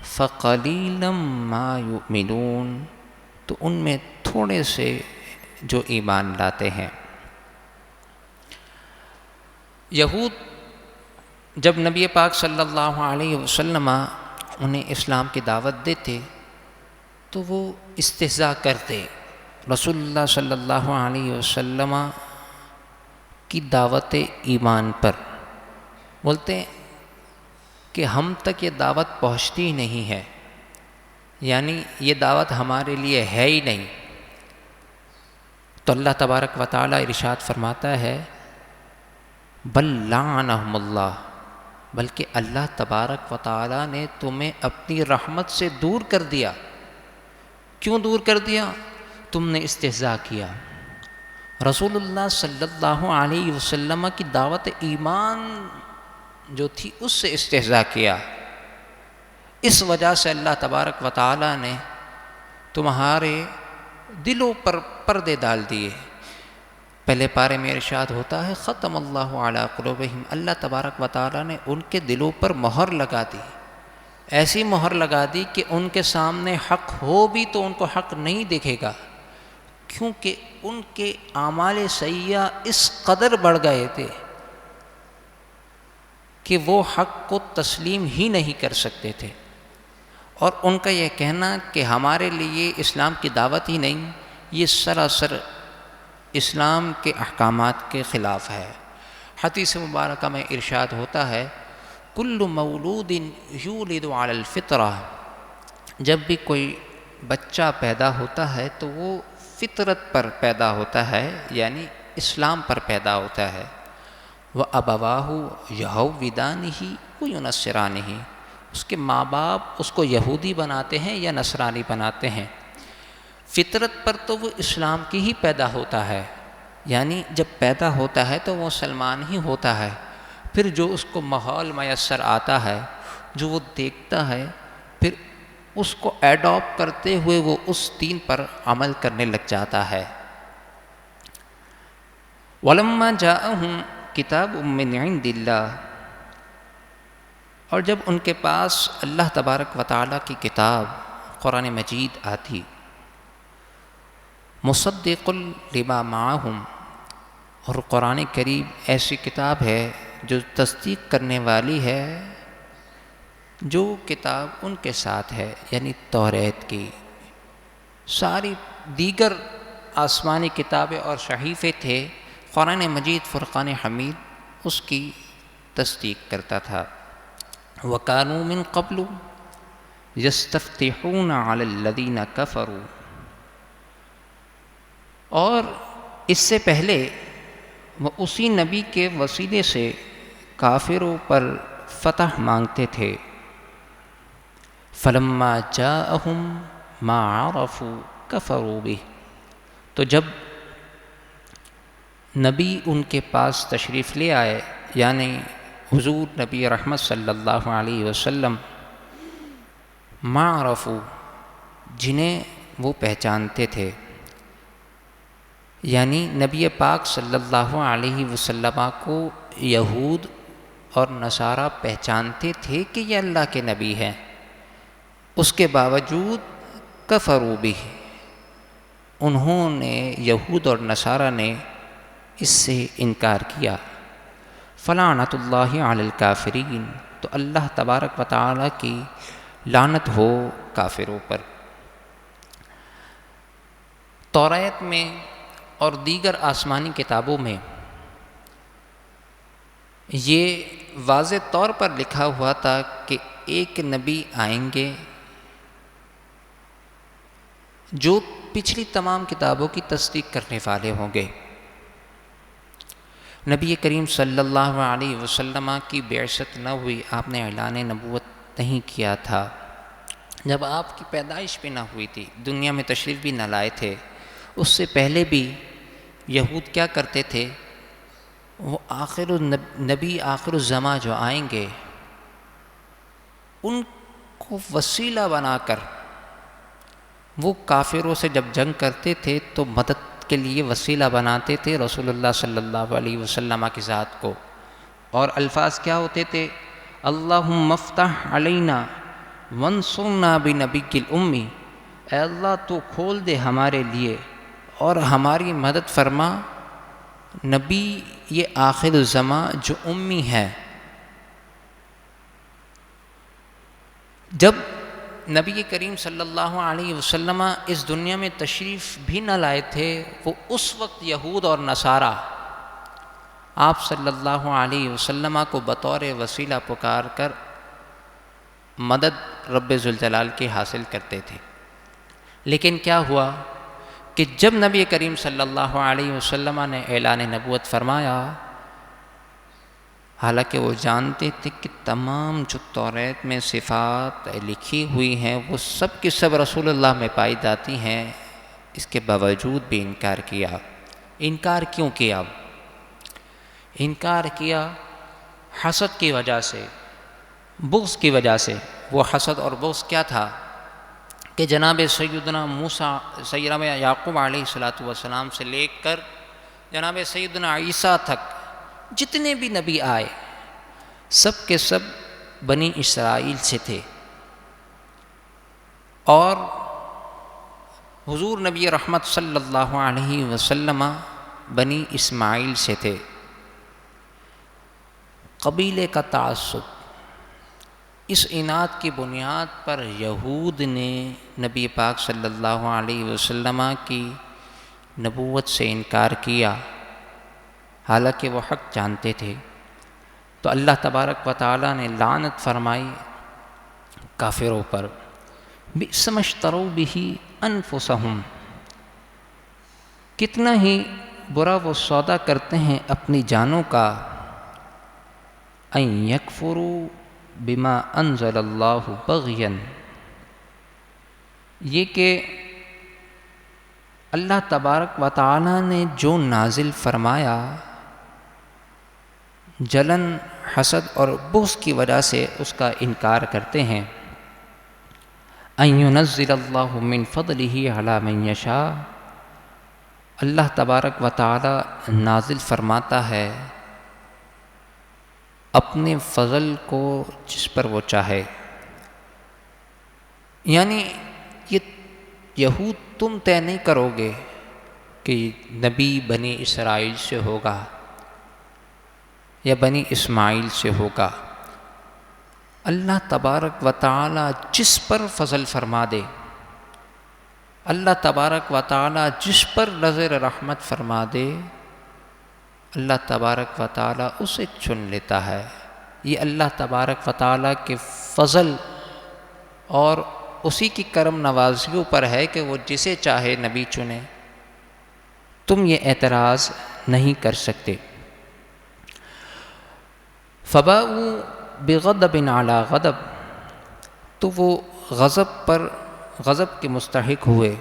فقلیلا ما یؤمنون. تو ان میں تھوڑے سے جو ایمان لاتے ہیں. یہود جب نبی پاک صلی اللہ علیہ وسلم انہیں اسلام کی دعوت دیتے تو وہ استہزاء کرتے. رسول اللہ صلی اللہ علیہ وسلم کی دعوت ایمان پر بولتے کہ ہم تک یہ دعوت پہنچتی ہی نہیں ہے، یعنی یہ دعوت ہمارے لیے ہے ہی نہیں. تو اللہ تبارک و تعالی ارشاد فرماتا ہے بل لعنہم اللہ. بلکہ اللہ تبارک و تعالی نے تمہیں اپنی رحمت سے دور کر دیا. کیوں دور کر دیا؟ تم نے استہزاء کیا. رسول اللہ صلی اللہ علیہ وسلم کی دعوت ایمان جو تھی اس سے استہزاء کیا. اس وجہ سے اللہ تبارک و تعالی نے تمہارے دلوں پر پردے ڈال دیے. پہلے پارے میں ارشاد ہوتا ہے ختم اللہ علی قلوبہم. اللہ تبارک و تعالی نے ان کے دلوں پر مہر لگا دی. ایسی مہر لگا دی کہ ان کے سامنے حق ہو بھی تو ان کو حق نہیں دکھے گا، کیونکہ ان کے اعمال سیئہ اس قدر بڑھ گئے تھے کہ وہ حق کو تسلیم ہی نہیں کر سکتے تھے. اور ان کا یہ کہنا کہ ہمارے لیے اسلام کی دعوت ہی نہیں، یہ سراسر اسلام کے احکامات کے خلاف ہے. حدیث مبارکہ میں ارشاد ہوتا ہے کل مولود یولد علی الفطرہ. جب بھی کوئی بچہ پیدا ہوتا ہے تو وہ فطرت پر پیدا ہوتا ہے، یعنی اسلام پر پیدا ہوتا ہے. وَأَبَوَاهُ يَهْوِدَانِهِ وَيُنَصِّرَانِهِ. اس کے ماں باپ اس کو یہودی بناتے ہیں یا نصرانی بناتے ہیں. فطرت پر تو وہ اسلام کی ہی پیدا ہوتا ہے، یعنی جب پیدا ہوتا ہے تو وہ مسلمان ہی ہوتا ہے، پھر جو اس کو ماحول میسر آتا ہے، جو وہ دیکھتا ہے، پھر اس کو ایڈاپٹ کرتے ہوئے وہ اس دین پر عمل کرنے لگ جاتا ہے۔ وَلَمَّا جَاءَهُمْ كِتَابٌ مِّنْ عِنْدِ اللَّهِ، اور جب ان کے پاس اللہ تبارک و تعالیٰ کی کتاب قرآن مجید آتی، مصدق لما معہم، اور قرآن کریم ایسی کتاب ہے جو تصدیق کرنے والی ہے جو کتاب ان کے ساتھ ہے، یعنی توریت کی ساری دیگر آسمانی کتابیں اور صحیفے تھے، قرآن مجید فرقان حمید اس کی تصدیق کرتا تھا۔ وَكَانُوا مِن قَبْلُ يَسْتَفْتِحُونَ عَلَى الَّذِينَ كَفَرُوا، اور اس سے پہلے وہ اسی نبی کے وسیلے سے کافروں پر فتح مانگتے تھے۔ فَلَمَّا جَاءَهُم مَا عَرَفُوا كَفَرُوا بِهِ، تو جب نبی ان کے پاس تشریف لے آئے، یعنی حضور نبی رحمت صلی اللہ علیہ وسلم، ما عرفوا، جنہیں وہ پہچانتے تھے، یعنی نبی پاک صلی اللہ علیہ وسلم کو یہود اور نصارہ پہچانتے تھے کہ یہ اللہ کے نبی ہیں، اس کے باوجود کفروا بہ، انہوں نے، یہود اور نصارہ نے اس سے انکار کیا۔ فلعنۃ اللہ علی الکافرین، تو اللہ تبارک و تعالیٰ کی لعنت ہو کافروں پر۔ توریت میں اور دیگر آسمانی کتابوں میں یہ واضح طور پر لکھا ہوا تھا کہ ایک نبی آئیں گے جو پچھلی تمام کتابوں کی تصدیق کرنے والے ہوں گے۔ نبی کریم صلی اللہ علیہ وسلم کی بعثت نہ ہوئی، آپ نے اعلان نبوت نہیں کیا تھا، جب آپ کی پیدائش بھی نہ ہوئی تھی، دنیا میں تشریف بھی نہ لائے تھے، اس سے پہلے بھی یہود کیا کرتے تھے، وہ نبی آخر الزماں جو آئیں گے ان کو وسیلہ بنا کر وہ کافروں سے جب جنگ کرتے تھے تو مدد کے لیے وسیلہ بناتے تھے رسول اللہ صلی اللہ علیہ وسلم کی ذات کو، اور الفاظ کیا ہوتے تھے، اللہم افتح علینا وانصرنا بنبیک الامی، اے اللہ تو کھول دے ہمارے لیے اور ہماری مدد فرما نبی یہ آخر الزماں جو امی ہے۔ جب نبی کریم صلی اللہ علیہ وسلم اس دنیا میں تشریف بھی نہ لائے تھے، وہ اس وقت یہود اور نصارہ آپ صلی اللہ علیہ وسلم کو بطور وسیلہ پکار کر مدد رب ذوالجلال کی حاصل کرتے تھے۔ لیکن کیا ہوا کہ جب نبی کریم صلی اللہ علیہ وسلم نے اعلان نبوت فرمایا، حالانکہ وہ جانتے تھے کہ تمام جو توریت میں صفات لکھی ہوئی ہیں وہ سب کی سب رسول اللہ میں پائی جاتی ہیں، اس کے باوجود بھی انکار کیا۔ انکار کیوں کیا؟ انکار کیا حسد کی وجہ سے، بغض کی وجہ سے۔ وہ حسد اور بغض کیا تھا کہ جناب سیدنا موسیٰ، سیدنا یعقوب علیہ السلام سے لے کر جناب سیدنا عیسیٰ تک جتنے بھی نبی آئے سب کے سب بنی اسرائیل سے تھے، اور حضور نبی رحمت صلی اللہ علیہ وسلم بنی اسماعیل سے تھے۔ قبیلے کا تعصب، اس عناد کی بنیاد پر یہود نے نبی پاک صلی اللہ علیہ وسلم کی نبوت سے انکار کیا، حالانکہ وہ حق جانتے تھے۔ تو اللہ تبارک و تعالیٰ نے لعنت فرمائی کافروں پر۔ بئس ما اشتروا بہ انفسہم، کتنا ہی برا وہ سودا کرتے ہیں اپنی جانوں کا، ان یکفروا بما انزل اللہ بغیا، یہ کہ اللہ تبارک و تعالی نے جو نازل فرمایا جلن، حسد اور بغض کی وجہ سے اس کا انکار کرتے ہیں۔ ان ينزل اللہ من فضلہ علی من یشاء، اللہ تبارک و تعالی نازل فرماتا ہے اپنے فضل کو جس پر وہ چاہے۔ یعنی یہ یہود تم طے نہیں کرو گے کہ نبی بنی اسرائیل سے ہوگا یا بنی اسماعیل سے ہوگا، اللہ تبارک و تعالی جس پر فضل فرما دے، اللہ تبارک و تعالی جس پر نظر رحمت فرما دے، اللہ تبارک و تعالی اسے چن لیتا ہے۔ یہ اللہ تبارک و تعالی کے فضل اور اسی کی کرم نوازیوں پر ہے کہ وہ جسے چاہے نبی چنے، تم یہ اعتراض نہیں کر سکتے۔ فَبَاءُوا بِغَضَبٍ عَلَىٰ غَضَبٍ، تو وہ غضب پر غضب کے مستحق ہوئے،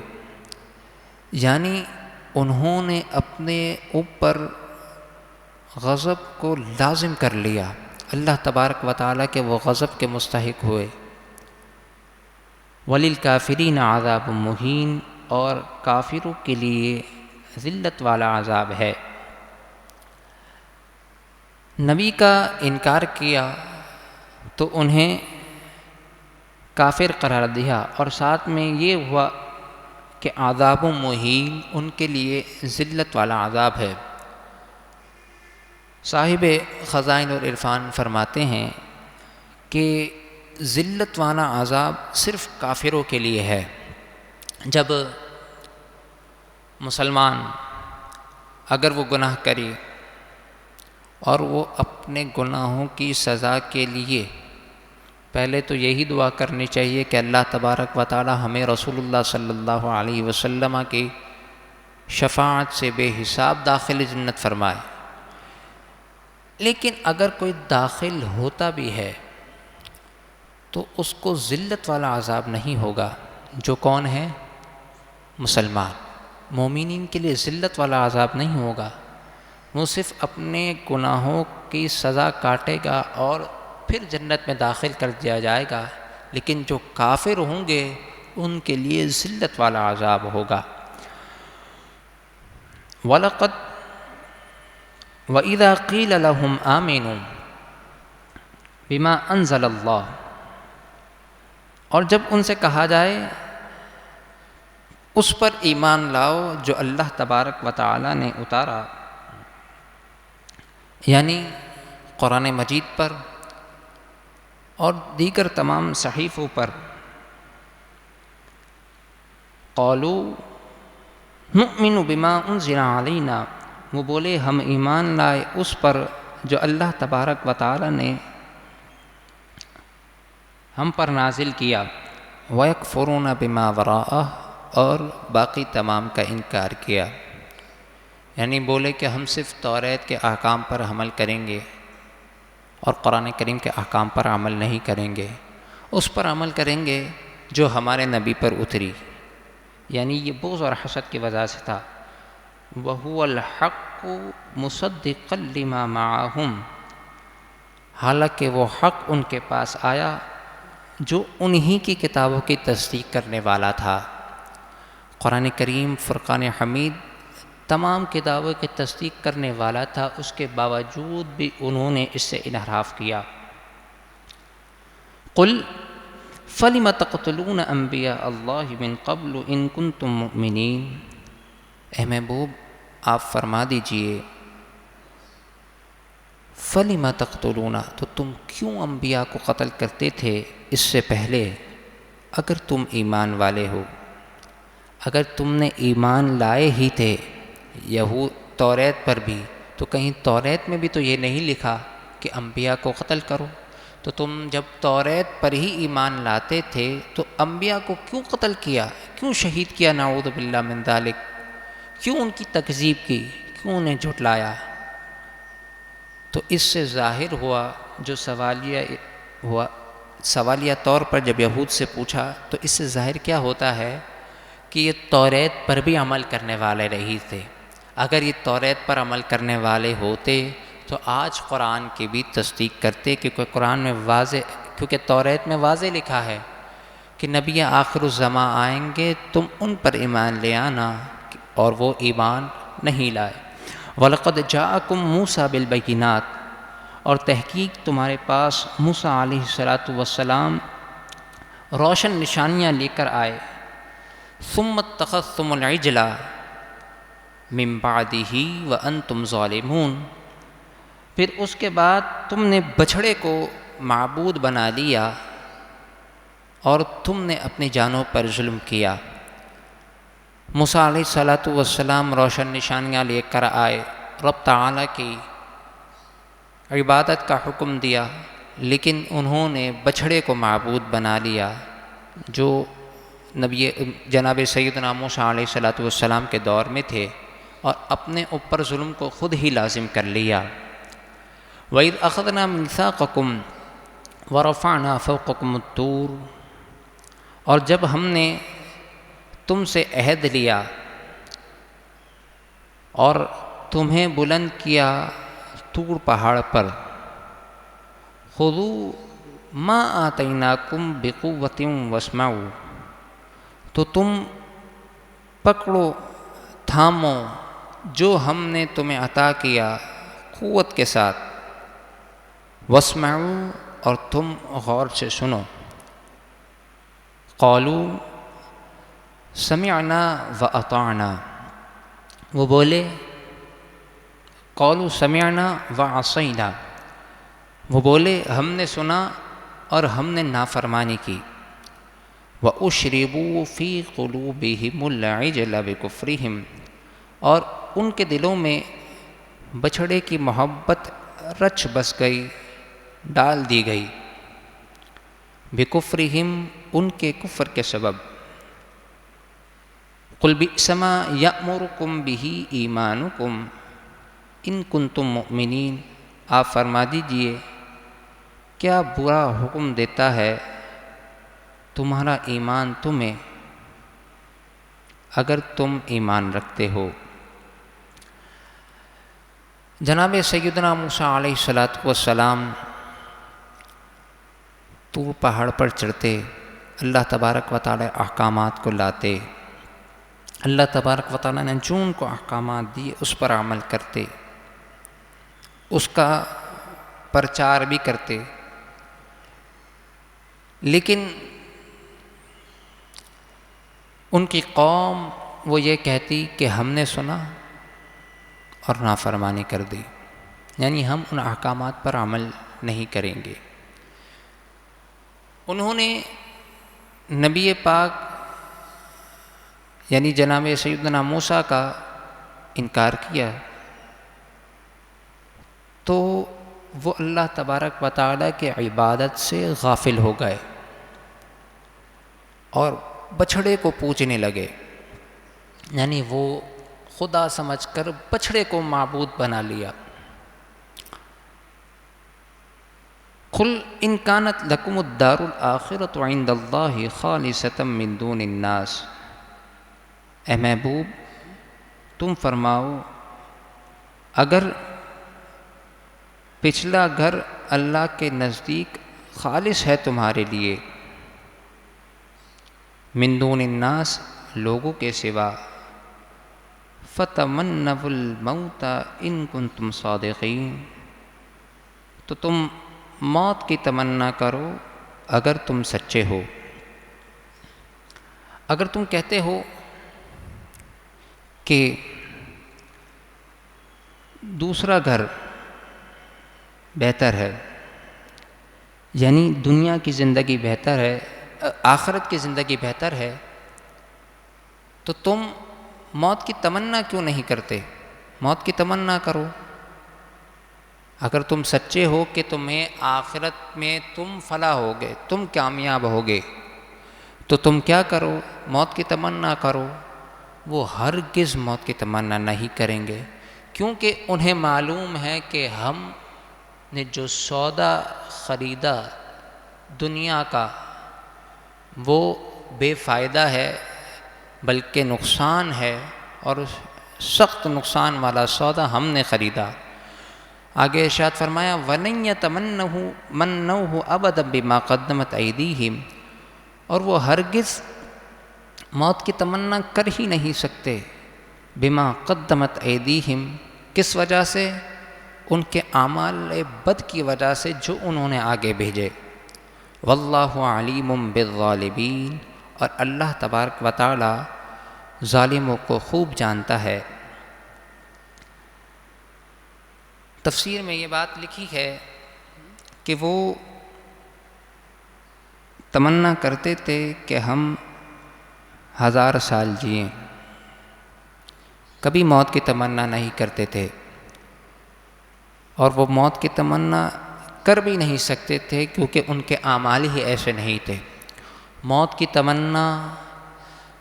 یعنی انہوں نے اپنے اوپر غضب کو لازم کر لیا، اللہ تبارک و تعالیٰ کے وہ غضب کے مستحق ہوئے۔ وَلِلْكَافِرِينَ عَذَابٌ مُّهِينٌ، اور کافروں کے لیے ذلت والا عذاب ہے۔ نبی کا انکار کیا تو انہیں کافر قرار دیا، اور ساتھ میں یہ ہوا کہ عذاب مہین، ان کے لیے ذلت والا عذاب ہے۔ صاحب خزائن العرفان فرماتے ہیں کہ ذلت والا عذاب صرف کافروں کے لیے ہے۔ جب مسلمان اگر وہ گناہ کرے اور وہ اپنے گناہوں کی سزا کے لیے پہلے تو یہی دعا کرنی چاہیے کہ اللہ تبارک و تعالی ہمیں رسول اللہ صلی اللہ علیہ وسلم کی شفاعت سے بے حساب داخل جنت فرمائے۔ لیکن اگر کوئی داخل ہوتا بھی ہے تو اس کو ذلت والا عذاب نہیں ہوگا۔ جو کون ہے؟ مسلمان۔ مومنین کے لیے ذلت والا عذاب نہیں ہوگا، وہ صرف اپنے گناہوں کی سزا کاٹے گا اور پھر جنت میں داخل کر دیا جائے گا۔ لیکن جو کافر ہوں گے ان کے لیے ذلت والا عذاب ہوگا۔ وَلَقَدْ وَإِذَا قِيلَ لَهُمْ آمِنُوا بِمَا أَنزَلَ اللَّهُ، اور جب ان سے کہا جائے اس پر ایمان لاؤ جو اللہ تبارک و تعالی نے اتارا، یعنی قرآن مجید پر اور دیگر تمام صحیفوں پر، قَالُوا نُؤْمِنُ بِمَا أُنزِلَ عَلَيْنَا، وہ بولے ہم ایمان لائے اس پر جو اللہ تبارک و تعالی نے ہم پر نازل کیا، وَيَكْفُرُونَ بِمَا وَرَاءَهُ، اور باقی تمام کا انکار کیا۔ یعنی بولے کہ ہم صرف توریت کے احکام پر عمل کریں گے اور قرآن کریم کے احکام پر عمل نہیں کریں گے، اس پر عمل کریں گے جو ہمارے نبی پر اتری۔ یعنی یہ بغض اور حسد کی وجہ سے تھا۔ وَهُوَ الْحَقُّ مُصَدِّقًا لِمَا مَعَهُمْ، حالانکہ وہ حق ان کے پاس آیا جو انہی کی کتابوں کی تصدیق کرنے والا تھا۔ قرآن کریم فرقان حمید تمام کتابوں کی تصدیق کرنے والا تھا، اس کے باوجود بھی انہوں نے اس سے انحراف کیا۔ قُلْ فَلِمَ تَقْتُلُونَ أَنْبِيَاءَ اللَّهِ مِنْ قَبْلُ إِن كُنْتُم مُؤْمِنِينَ، اے محبوب آپ فرما دیجئے فَلِمَ تَقْتُلُونَ، تو تم کیوں انبیاء کو قتل کرتے تھے اس سے پہلے اگر تم ایمان والے ہو؟ اگر تم نے ایمان لائے ہی تھے توریت پر بھی، تو کہیں توریت میں بھی تو یہ نہیں لکھا کہ انبیاء کو قتل کرو؟ تو تم جب توریت پر ہی ایمان لاتے تھے تو انبیاء کو کیوں قتل کیا، کیوں شہید کیا؟ نعوذ باللہ من ذالک، کیوں ان کی تکذیب کی، کیوں انہیں جھٹلایا؟ تو اس سے ظاہر ہوا جو سوالیہ طور پر جب یہود سے پوچھا تو اس سے ظاہر کیا ہوتا ہے کہ یہ توریت پر بھی عمل کرنے والے نہیں تھے. اگر یہ توریت پر عمل کرنے والے ہوتے تو آج قرآن کی بھی تصدیق کرتے، کیونکہ قرآن میں کیونکہ توریت میں واضح لکھا ہے کہ نبی آخر الزماں آئیں گے، تم ان پر ایمان لے آنا، اور وہ ایمان نہیں لائے. وَلَقَدْ جَاءَكُمْ مُوسَىٰ بِالْبَيِّنَاتِ، اور تحقیق تمہارے پاس موسیٰ علیہ السلام روشن نشانیاں لے کر آئے. ثُمَّ اتَّخَذْتُمُ الْعِجْلَ مِن بَعْدِهِ وَأَنْتُمْ ظَالِمُونَ، پھر اس کے بعد تم نے بچھڑے کو معبود بنا لیا اور تم نے اپنی جانوں پر ظلم کیا. موسیٰ علیہ السلام روشن نشانیاں لے کر آئے، رب تعالیٰ کی عبادت کا حکم دیا، لیکن انہوں نے بچھڑے کو معبود بنا لیا جو جناب سیدنا موسیٰ علیہ السلام کے دور میں تھے، اور اپنے اوپر ظلم کو خود ہی لازم کر لیا. وَإِذْ أَخَذْنَا مِيثَاقَكُمْ وَرَفَعْنَا فَوْقَكُمُ الطُّورَ، اور جب ہم نے تم سے عہد لیا اور تمہیں بلند کیا طور پہاڑ پر، خُذُوا مَا آتَيْنَاكُمْ بِقُوَّةٍ وَاسْمَعُوا، تو تم پکڑو تھامو جو ہم نے تمہیں عطا کیا قوت کے ساتھ، وَاسْمَعُوا، اور تم غور سے سنو. قَالُوا سَمِعْنَا وَأَطَعْنَا، وہ بولے قَالُوا سَمِعْنَا وَعَصَيْنَا، وہ بولے ہم نے سنا اور ہم نے نافرمانی کی. وَأُشْرِبُوا فِي قُلُوبِهِمُ الْعِجْلَ بِكُفْرِهِمْ، اور ان کے دلوں میں بچھڑے کی محبت رچ بس گئی، ڈال دی گئی. بِكُفْرِهِمْ، ان کے کفر کے سبب. قُلْ بِئْسَ مَا يَأْمُرُكُمْ بِهِ إِيمَانُكُمْ إِن كُنتُم مُؤْمِنِينَ، آپ فرما دیجئے کیا برا حکم دیتا ہے تمہارا ایمان تمہیں اگر تم ایمان رکھتے ہو. جناب سیدنا موسیٰ علیہ السلام طور پہاڑ پر چڑھتے، اللہ تبارک و تعالی احکامات کو لاتے، اللہ تبارک و تعالی نے جو ان کو احکامات دیے اس پر عمل کرتے، اس کا پرچار بھی کرتے. لیکن ان کی قوم وہ یہ کہتی کہ ہم نے سنا اور نافرمانی کر دی، یعنی ہم ان احکامات پر عمل نہیں کریں گے. انہوں نے نبی پاک یعنی جناب سیدنا موسیٰ کا انکار کیا، تو وہ اللہ تبارک و تعالیٰ کے عبادت سے غافل ہو گئے اور بچھڑے کو پوجنے لگے، یعنی وہ خدا سمجھ کر بچھڑے کو معبود بنا لیا. قُلْ إِنْ كَانَتْ لَكُمُ الدَّارُ الْآخِرَةُ عِنْدَ اللَّهِ خَالِصَةً مِّن دُونِ النَّاسِ، اے محبوب تم فرماؤ اگر پچھلا گھر اللہ کے نزدیک خالص ہے تمہارے لیے، من دون الناس، لوگوں کے سوا، فتمنوا الموت ان کنتم صادقین، تو تم موت کی تمنا کرو اگر تم سچے ہو. اگر تم کہتے ہو کہ دوسرا گھر بہتر ہے، یعنی دنیا کی زندگی بہتر ہے، آخرت کی زندگی بہتر ہے، تو تم موت کی تمنا کیوں نہیں کرتے؟ موت کی تمنا کرو. اگر تم سچے ہو کہ تمہیں آخرت میں تم فلاح ہوگے، تم کامیاب ہوگے، تو تم کیا کرو؟ موت کی تمنا کرو. وہ ہرگز موت کی تمنا نہیں کریں گے، کیونکہ انہیں معلوم ہے کہ ہم نے جو سودا خریدا دنیا کا وہ بے فائدہ ہے، بلکہ نقصان ہے اور سخت نقصان والا سودا ہم نے خریدا۔ آگے ارشاد فرمایا وَلَن يَتَمَنَّوْهُ أَبَدًا بِمَا قَدَّمَتْ أَيْدِيهِمْ، اور وہ ہرگز موت کی تمنا کر ہی نہیں سکتے، بما قدمت ایدیہم، کس وجہ سے؟ ان کے اعمال بد کی وجہ سے جو انہوں نے آگے بھیجے۔ واللہ علیم بالظالمین، اور اللہ تبارک و تعالی ظالموں کو خوب جانتا ہے۔ تفسیر میں یہ بات لکھی ہے کہ وہ تمنا کرتے تھے کہ ہم 1000 سال جئیں، کبھی موت کی تمنا نہیں کرتے تھے، اور وہ موت کی تمنا کر بھی نہیں سکتے تھے کیونکہ ان کے اعمال ہی ایسے نہیں تھے۔ موت کی تمنا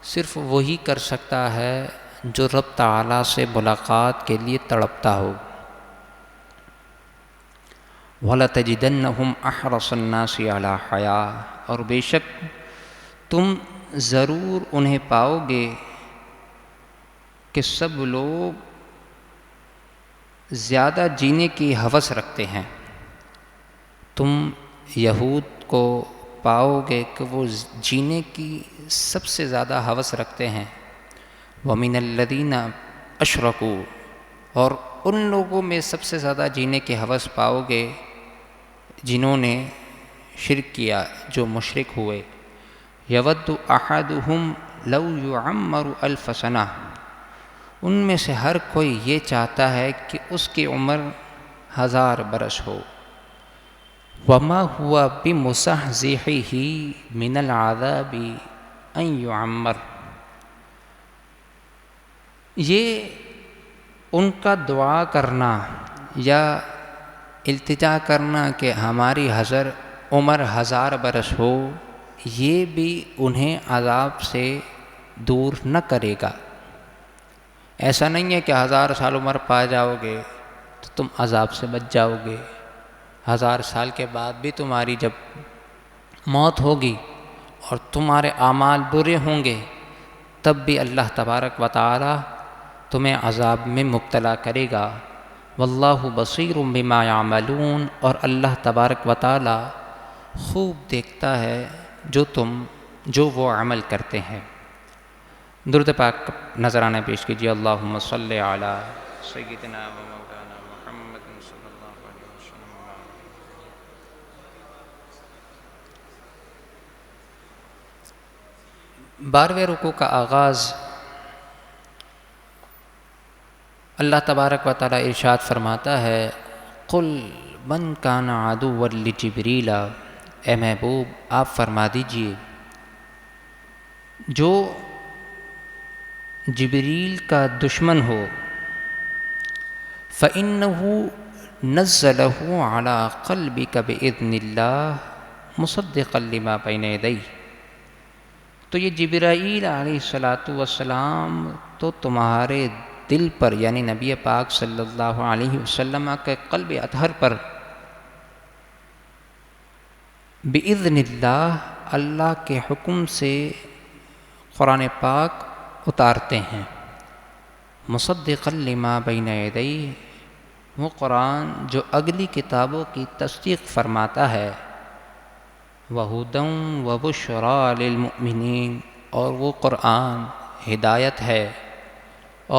صرف وہی کر سکتا ہے جو رب تعالیٰ سے ملاقات کے لیے تڑپتا ہو۔ وَلَتَجِدَنَّهُمْ أَحْرَصَ النَّاسِ عَلَىٰ حَيَاةٍ، اور بے شک تم ضرور انہیں پاؤ گے کہ سب لوگ زیادہ جینے کی ہوس رکھتے ہیں۔ تم یہود کو پاؤ گے کہ وہ جینے کی سب سے زیادہ ہوس رکھتے ہیں۔ وَمِنَ الَّذِينَ أَشْرَكُوا، اور ان لوگوں میں سب سے زیادہ جینے کی ہوس پاؤ گے جنہوں نے شرک کیا، جو مشرک ہوئے۔ يَوَدُّ أَحَدُهُمْ لَوْ يُعَمَّرُ أَلْفَ سَنَةٍ، ان میں سے ہر کوئی یہ چاہتا ہے کہ اس کی عمر 1000 برس ہو۔ وَمَا هُوَ بِمُزَحْزِحِهِ مِنَ الْعَذَابِ أَن يُعَمَّرَ، یہ ان کا دعا کرنا یا التجا کرنا کہ ہماری عمر 1000 برس ہو، یہ بھی انہیں عذاب سے دور نہ کرے گا۔ ایسا نہیں ہے کہ 1000 سال عمر پا جاؤ گے تو تم عذاب سے بچ جاؤ گے۔ 1000 سال کے بعد بھی تمہاری جب موت ہوگی اور تمہارے اعمال برے ہوں گے، تب بھی اللہ تبارک و تعالی تمہیں عذاب میں مبتلا کرے گا۔ واللہ بصیر بما یعملون، اور اللہ تبارک و تعالی خوب دیکھتا ہے جو وہ عمل کرتے ہیں۔ درود پاک نذرانہ پیش کیجیے۔ اللہم صلی علی سیدنا و مولانا محمد صلی اللہ علیہ وسلم۔ 12ویں رکوع کا آغاز اللہ تبارک و تعالی ارشاد فرماتا ہے قل من کان عدوا لجبریل، اے محبوب آپ فرما دیجئے جو جبریل کا دشمن ہو، فَإِنَّهُ نَزَّلَهُ عَلَىٰ قَلْبِكَ بِإِذْنِ اللَّهِ مُصَدِّقًا لِمَا بَيْنَ يَدَيْهِ، تو یہ جبرائیل علیہ السلام تو تمہارے دل پر، یعنی نبی پاک صلی اللہ علیہ وسلم کے قلب اطہر پر بِإِذْنِ اللَّهِ، اللہ کے حکم سے قرآن پاک اتارتے ہیں۔ مصدقا لما بین یدیہ، وہ قرآن جو اگلی کتابوں کی تصدیق فرماتا ہے، وَهُدًى وَبُشْرَىٰ لِلْمُؤْمِنِينَ، اور وہ قرآن ہدایت ہے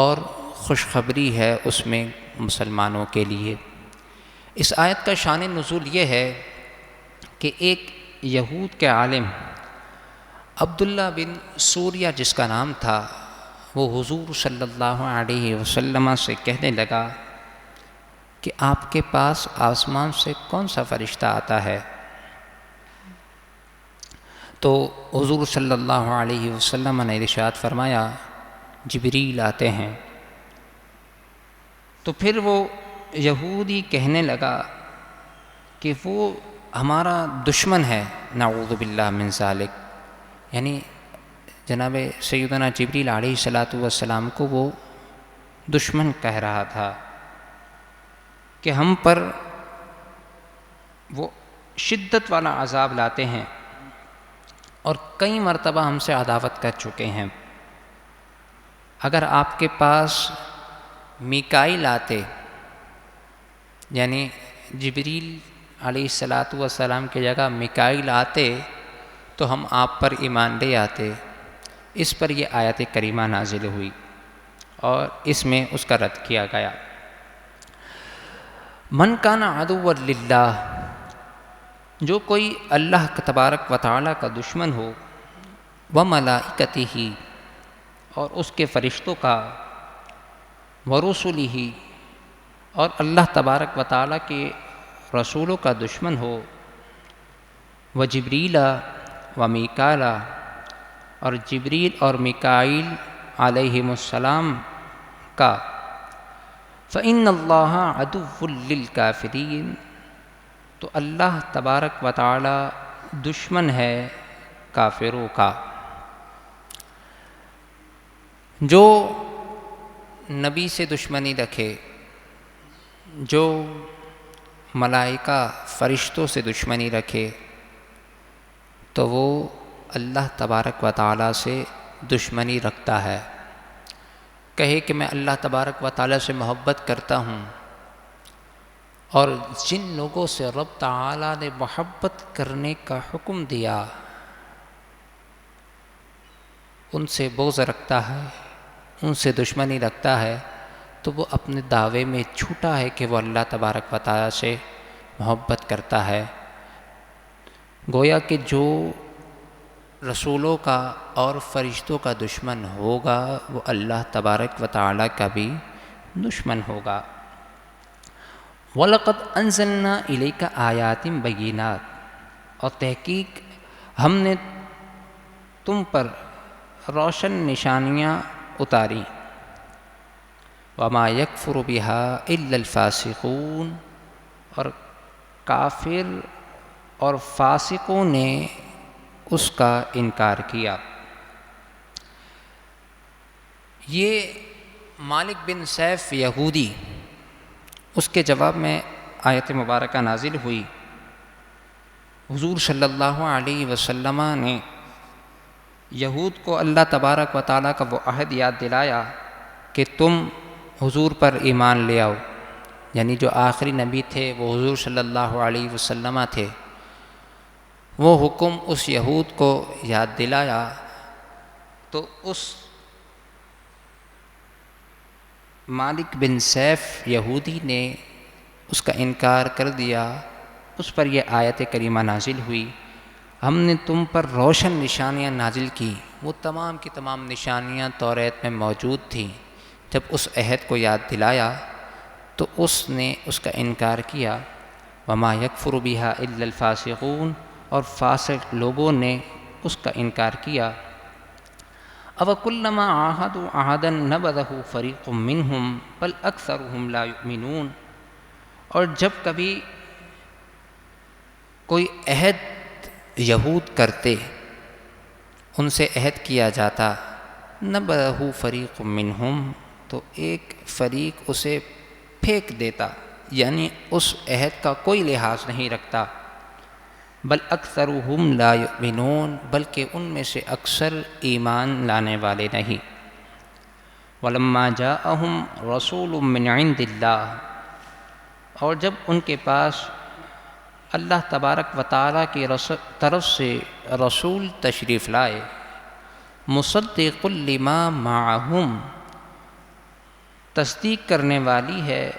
اور خوشخبری ہے اس میں مسلمانوں کے لیے۔ اس آیت کا شان نزول یہ ہے کہ ایک یہود کے عالم عبداللہ بن سوریہ جس کا نام تھا، وہ حضور صلی اللہ علیہ وسلم سے کہنے لگا کہ آپ کے پاس آسمان سے کون سا فرشتہ آتا ہے؟ تو حضور صلی اللہ علیہ وسلم نے ارشاد فرمایا جبریل آتے ہیں۔ تو پھر وہ یہودی کہنے لگا کہ وہ ہمارا دشمن ہے، نعوذ باللہ من ذالک، یعنی جناب سیدنا جبریل علیہ السلام کو وہ دشمن کہہ رہا تھا کہ ہم پر وہ شدت والا عذاب لاتے ہیں اور کئی مرتبہ ہم سے عداوت کر چکے ہیں۔ اگر آپ کے پاس میکائیل آتے، یعنی جبریل علیہ الصلاۃ والسلام کی جگہ میکائیل آتے تو ہم آپ پر ایمان لے آتے۔ اس پر یہ آیت کریمہ نازل ہوئی اور اس میں اس کا رد کیا گیا۔ من کان عدوا للہ، جو کوئی اللہ تبارک و تعالیٰ کا دشمن ہو، وملائکتہ، اور اس کے فرشتوں کا، ورسلہ، اور اللہ تبارک و تعالیٰ کے رسولوں کا دشمن ہو، وجبریل و میکائیل، اور جبریل اور میکائیل علیہم السلام کا، فإن اللہ عدو للکافرین، تو اللہ تبارک و تعالی دشمن ہے کافروں کا۔ جو نبی سے دشمنی رکھے، جو ملائکہ فرشتوں سے دشمنی رکھے، تو وہ اللہ تبارک و تعالیٰ سے دشمنی رکھتا ہے۔ کہے کہ میں اللہ تبارک و تعالیٰ سے محبت کرتا ہوں، اور جن لوگوں سے رب تعالیٰ نے محبت کرنے کا حکم دیا ان سے بغض رکھتا ہے، ان سے دشمنی رکھتا ہے، تو وہ اپنے دعوے میں جھوٹا ہے کہ وہ اللہ تبارک و تعالیٰ سے محبت کرتا ہے۔ گویا کہ جو رسولوں کا اور فرشتوں کا دشمن ہوگا وہ اللہ تبارک و تعالیٰ کا بھی دشمن ہوگا۔ وَلَقَدْ أَنزَلْنَا إِلَيْكَ آيَاتٍ بَيِّنَاتٍ، اور تحقیق ہم نے تم پر روشن نشانیاں اتاری۔ وَمَا يَكْفُرُ بِهَا إِلَّا الْفَاسِقُونَ، اور کافر اور فاسقوں نے اس کا انکار کیا۔ یہ مالک بن سیف یہودی، اس کے جواب میں آیت مبارکہ نازل ہوئی۔ حضور صلی اللہ علیہ وسلم نے یہود کو اللہ تبارک و تعالیٰ کا وہ عہد یاد دلایا کہ تم حضور پر ایمان لے آؤ، یعنی جو آخری نبی تھے وہ حضور صلی اللہ علیہ وسلم تھے۔ وہ حکم اس یہود کو یاد دلایا تو اس مالک بن سیف یہودی نے اس کا انکار کر دیا۔ اس پر یہ آیت کریمہ نازل ہوئی، ہم نے تم پر روشن نشانیاں نازل کی۔ وہ تمام کی تمام نشانیاں توریت میں موجود تھیں۔ جب اس عہد کو یاد دلایا تو اس نے اس کا انکار کیا۔ وما یکفر بہا الا الفاسقون، اور فاسق لوگوں نے اس کا انکار کیا۔ اوکلما عاہدوا عہدا نبذہ فریق منہم بل اکثرہم لا یؤمنون، اور جب کبھی کوئی عہد یہود کرتے، ان سے عہد کیا جاتا، نبذہ فریق منہم، تو ایک فریق اسے پھینک دیتا، یعنی اس عہد کا کوئی لحاظ نہیں رکھتا۔ بل اکثرہم لا یؤمنون، بلکہ ان میں سے اکثر ایمان لانے والے نہیں۔ ولما جاءہم رسول من عند اللہ، اور جب ان کے پاس اللہ تبارک و تعالیٰ کی طرف سے رسول تشریف لائے، مصدق لما معہم، تصدیق کرنے والی ہے،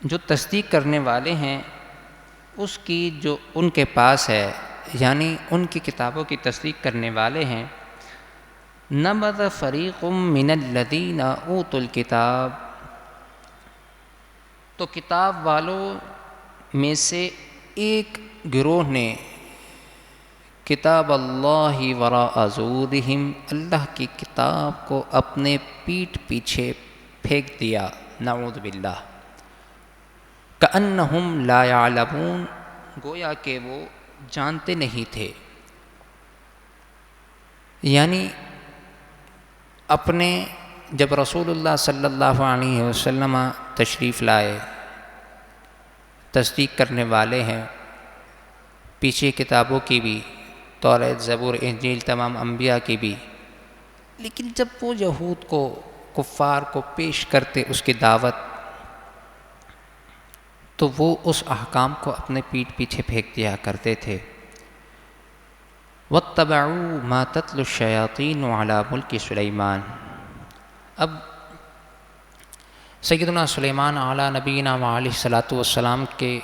جو تصدیق کرنے والے ہیں اس کی جو ان کے پاس ہے، یعنی ان کی کتابوں کی تصدیق کرنے والے ہیں۔ نبذ فریق من الذین اوتوا الکتاب، تو کتاب والوں میں سے ایک گروہ نے کتاب اللہ وراء ظہورہم، اللہ کی کتاب کو اپنے پیٹھ پیچھے پھینک دیا، نعوذ باللہ۔ کأنہم لا یعلمون، گویا کہ وہ جانتے نہیں تھے، یعنی اپنے جب رسول اللہ صلی اللہ علیہ وسلم تشریف لائے، تصدیق کرنے والے ہیں، پیچھے کتابوں کی بھی، توریت زبور انجیل تمام انبیاء کی بھی، لیکن جب وہ یہود کو کفار کو پیش کرتے اس کی دعوت تو وہ اس احکام کو اپنے پیٹھ پیچھے پھینک دیا کرتے تھے۔ وَاتَّبَعُوا مَا تَتْلُو الشَّيَاطِينُ عَلَى مُلْكِ سُلَيْمَانَ۔ اب سیدنا سلیمان علیٰ نبینا علیہ الصلاۃ والسلام کے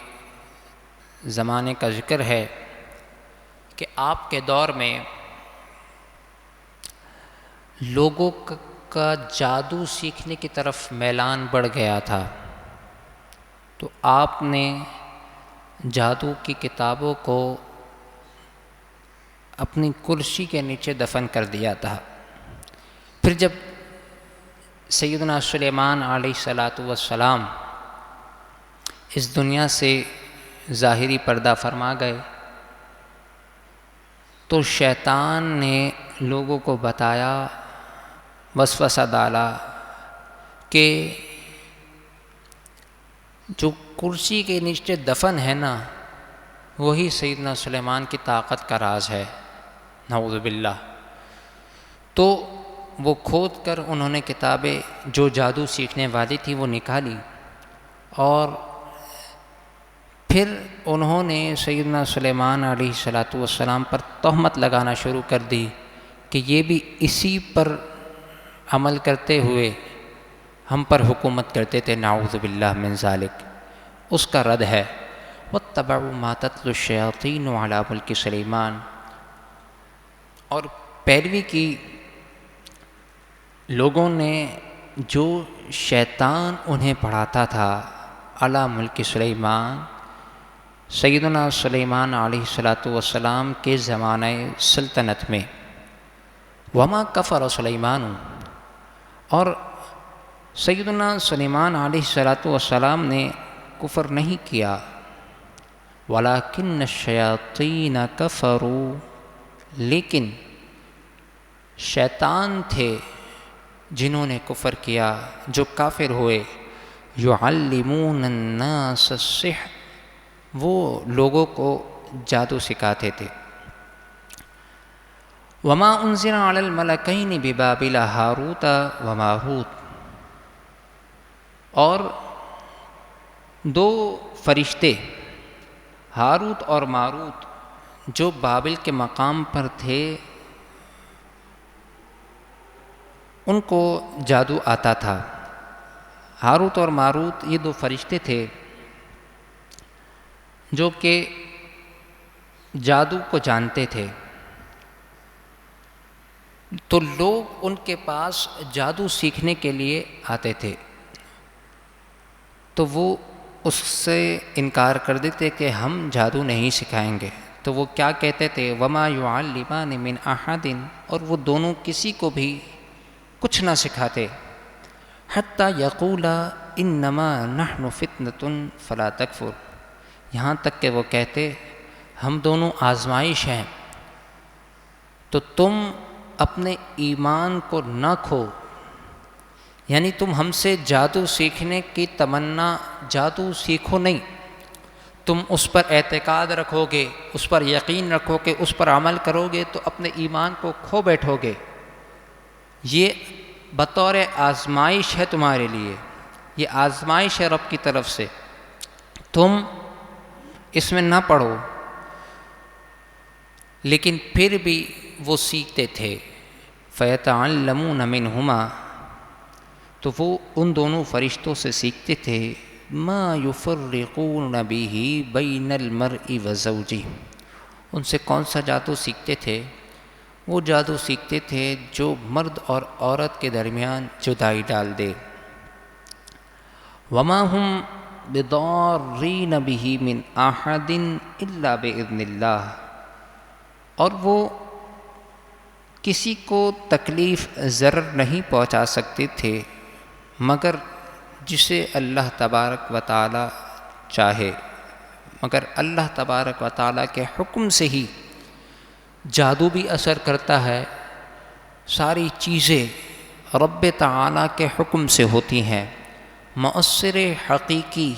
زمانے کا ذکر ہے کہ آپ کے دور میں لوگوں کا جادو سیکھنے کی طرف میلان بڑھ گیا تھا، تو آپ نے جادو کی کتابوں کو اپنی کرسی کے نیچے دفن کر دیا تھا۔ پھر جب سیدنا سلیمان علیہ الصلاۃ والسلام اس دنیا سے ظاہری پردہ فرما گئے تو شیطان نے لوگوں کو بتایا، وسوسہ ڈالا کہ جو کرسی کے نیچے دفن ہے نا وہی سیدنا سلیمان کی طاقت کا راز ہے، نعوذ باللہ۔ تو وہ کھود کر انہوں نے کتابیں جو جادو سیکھنے والی تھی وہ نکالی، اور پھر انہوں نے سیدنا سلیمان علیہ الصلاۃ والسلام پر تہمت لگانا شروع کر دی کہ یہ بھی اسی پر عمل کرتے ہوئے ہم پر حکومت کرتے تھے، نعوذ باللہ من ذالک۔ اس کا رد ہے وَاتَّبَعُوا مَا تَتْلُو الشَّيَاطِينُ عَلَى مُلْكِ سُلَيْمَانَ، اور پیروی کی لوگوں نے جو شیطان انہیں پڑھاتا تھا علی ملک سلیمان، سیدنا سلیمان علیہ الصلاۃ والسلام کے زمانہ سلطنت میں۔ وما کفر سلیمان، اور سیدنا سلیمان علیہ الصلاۃ والسلام نے کفر نہیں کیا، ولکن الشیاطین کفروا، لیکن شیطان تھے جنہوں نے کفر کیا، جو کافر ہوئے۔ یعلمون الناس السحر، وہ لوگوں کو جادو سکھاتے تھے۔ وما انزل علی الملکین ببابل ہاروت و ماروت، اور دو فرشتے ہاروت اور ماروت جو بابل کے مقام پر تھے ان کو جادو آتا تھا۔ ہاروت اور ماروت یہ دو فرشتے تھے جو کہ جادو کو جانتے تھے، تو لوگ ان کے پاس جادو سیکھنے کے لیے آتے تھے، تو وہ اس سے انکار کر دیتے کہ ہم جادو نہیں سکھائیں گے۔ تو وہ کیا کہتے تھے وما یعلمان من احد، اور وہ دونوں کسی کو بھی کچھ نہ سکھاتے، حتی یقولا انما نحن فتنۃ فلا تکفر، یہاں تک کہ وہ کہتے ہم دونوں آزمائش ہیں تو تم اپنے ایمان کو نہ کھو، یعنی تم ہم سے جادو سیکھنے کی تمنا، جادو سیکھو نہیں، تم اس پر اعتقاد رکھو گے، اس پر یقین رکھو گے، اس پر عمل کرو گے تو اپنے ایمان کو کھو بیٹھو گے، یہ بطور آزمائش ہے تمہارے لیے، یہ آزمائش ہے رب کی طرف سے، تم اس میں نہ پڑھو۔ لیکن پھر بھی وہ سیکھتے تھے۔ فَيَتَعَلَّمُونَ مِنْهُمَا، تو وہ ان دونوں فرشتوں سے سیکھتے تھے، مَا يُفَرِّقُونَ بِهِ بَيْنَ الْمَرْءِ وَزَوْجِهِ، ان سے کون سا جادو سیکھتے تھے؟ وہ جادو سیکھتے تھے جو مرد اور عورت کے درمیان جدائی ڈال دے۔ وَمَا هُمْ بِضَارِّينَ بِهِ مِنْ أَحَدٍ إِلَّا بِإِذْنِ اللَّهِ، اور وہ کسی کو تکلیف ضرر نہیں پہنچا سکتے تھے مگر جسے اللہ تبارک و تعالی چاہے، مگر اللہ تبارک و تعالی کے حکم سے ہی جادو بھی اثر کرتا ہے، ساری چیزیں رب تعالی کے حکم سے ہوتی ہیں، مؤثر حقیقی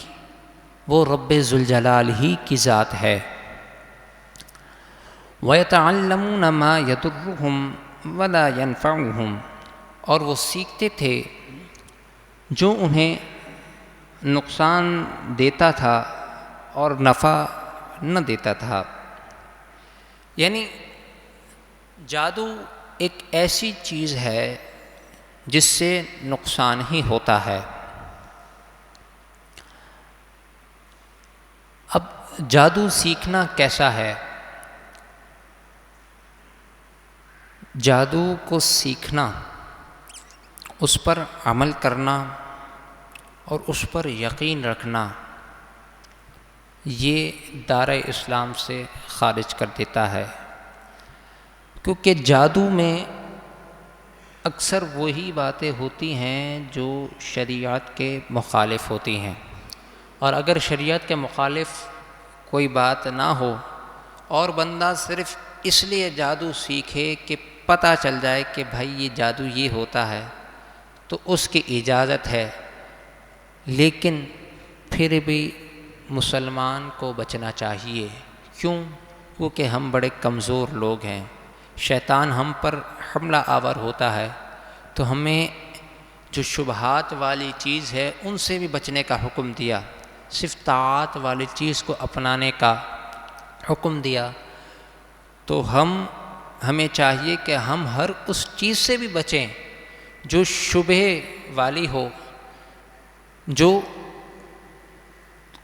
وہ رب ذوالجلال ہی کی ذات ہے۔ وَيَتَعَلَّمُونَ مَا يَضُرُّهُمْ ولا ينفعهم، اور وہ سیکھتے تھے جو انہیں نقصان دیتا تھا اور نفع نہ دیتا تھا۔ یعنی جادو ایک ایسی چیز ہے جس سے نقصان ہی ہوتا ہے۔ اب جادو سیکھنا کیسا ہے؟ جادو کو سیکھنا، اس پر عمل کرنا اور اس پر یقین رکھنا، یہ دائرۂ اسلام سے خارج کر دیتا ہے، کیونکہ جادو میں اکثر وہی باتیں ہوتی ہیں جو شریعت کے مخالف ہوتی ہیں، اور اگر شریعت کے مخالف کوئی بات نہ ہو اور بندہ صرف اس لیے جادو سیکھے کہ پتہ چل جائے کہ بھائی یہ جادو یہ ہوتا ہے، تو اس کی اجازت ہے، لیکن پھر بھی مسلمان کو بچنا چاہیے۔ کیوں؟ کیونکہ ہم بڑے کمزور لوگ ہیں، شیطان ہم پر حملہ آور ہوتا ہے، تو ہمیں جو شبہات والی چیز ہے ان سے بھی بچنے کا حکم دیا، صرف طاعات والی چیز کو اپنانے کا حکم دیا۔ تو ہمیں چاہیے کہ ہم ہر اس چیز سے بھی بچیں جو شبہ والی ہو، جو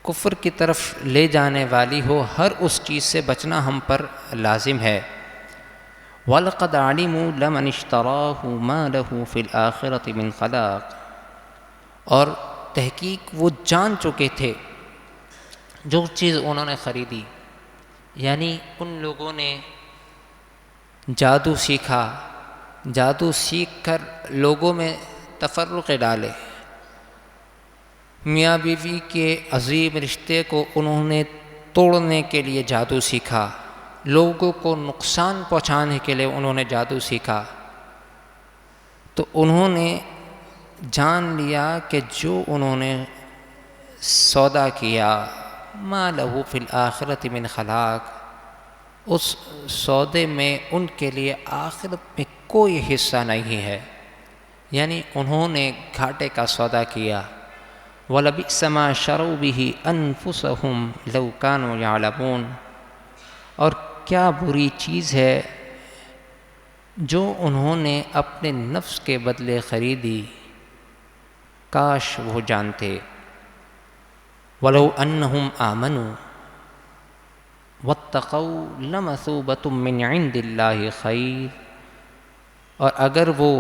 کفر کی طرف لے جانے والی ہو، ہر اس چیز سے بچنا ہم پر لازم ہے۔ وَلَقَدْ عَلِمُوا لَمَنِ اشْتَرَاهُ مَا لَهُ فِي الْآخِرَةِ مِنْ خَلَاقٍ، اور تحقیق وہ جان چکے تھے جو چیز انہوں نے خریدی، یعنی ان لوگوں نے جادو سیکھا، جادو سیکھ کر لوگوں میں تفرقے ڈالے، میاں بیوی کے عظیم رشتے کو انہوں نے توڑنے کے لیے جادو سیکھا، لوگوں کو نقصان پہنچانے کے لیے انہوں نے جادو سیکھا، تو انہوں نے جان لیا کہ جو انہوں نے سودا کیا ما لہو فی الآخرۃ من خلاق، اس سودے میں ان کے لیے آخرت میں کوئی حصہ نہیں ہے، یعنی انہوں نے گھاٹے کا سودا کیا۔ وَلَبِئْسَ مَا شَرَوْا بِهِ أَنفُسَهُمْ لَوْ كَانُوا يَعْلَمُونَ، اور کیا بری چیز ہے جو انہوں نے اپنے نفس کے بدلے خریدی، کاش وہ جانتے۔ وَلَوْ أَنَّهُمْ آمَنُوا وَاتَّقَوْا لَمَثُوبَةٌ مِّنْ عِنْدِ اللَّهِ خَيْرٌ، اور اگر وہ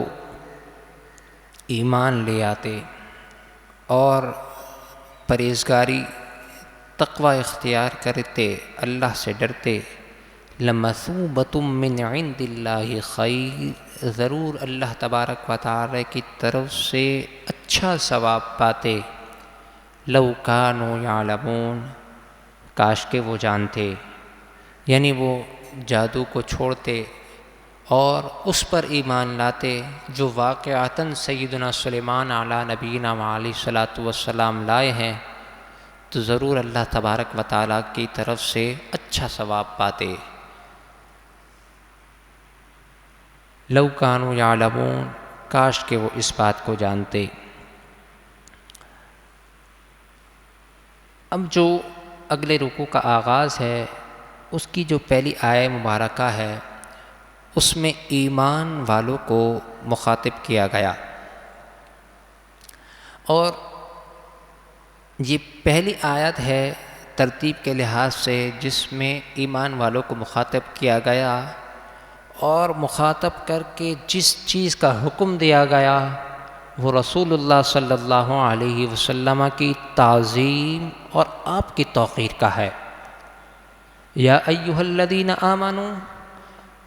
ایمان لے آتے اور پرہیزگاری تقوی اختیار کرتے، اللہ سے ڈرتے، لَمَثُوبَةٌ مِّنْ عِنْدِ اللَّهِ خَيْرٌ، ضرور اللہ تبارک و تعالی کی طرف سے اچھا ثواب پاتے۔ لَوْ كَانُوا يَعْلَمُونَ، کاش کہ وہ جانتے، یعنی وہ جادو کو چھوڑتے اور اس پر ایمان لاتے جو واقعتاً سیدنا سلیمان علیہ نبینا علیہ الصلاۃ والسلام لائے ہیں، تو ضرور اللہ تبارک و تعالیٰ کی طرف سے اچھا ثواب پاتے۔ لو کانوا یعلمون، کاش کہ وہ اس بات کو جانتے۔ اب جو اگلے رکوع کا آغاز ہے، اس کی جو پہلی آیہ مبارکہ ہے، اس میں ایمان والوں کو مخاطب کیا گیا، اور یہ پہلی آیت ہے ترتیب کے لحاظ سے جس میں ایمان والوں کو مخاطب کیا گیا، اور مخاطب کر کے جس چیز کا حکم دیا گیا وہ رسول اللہ صلی اللہ علیہ وسلم کی تعظیم اور آپ کی توقیر کا ہے۔ یا ایھا الذین آمنوا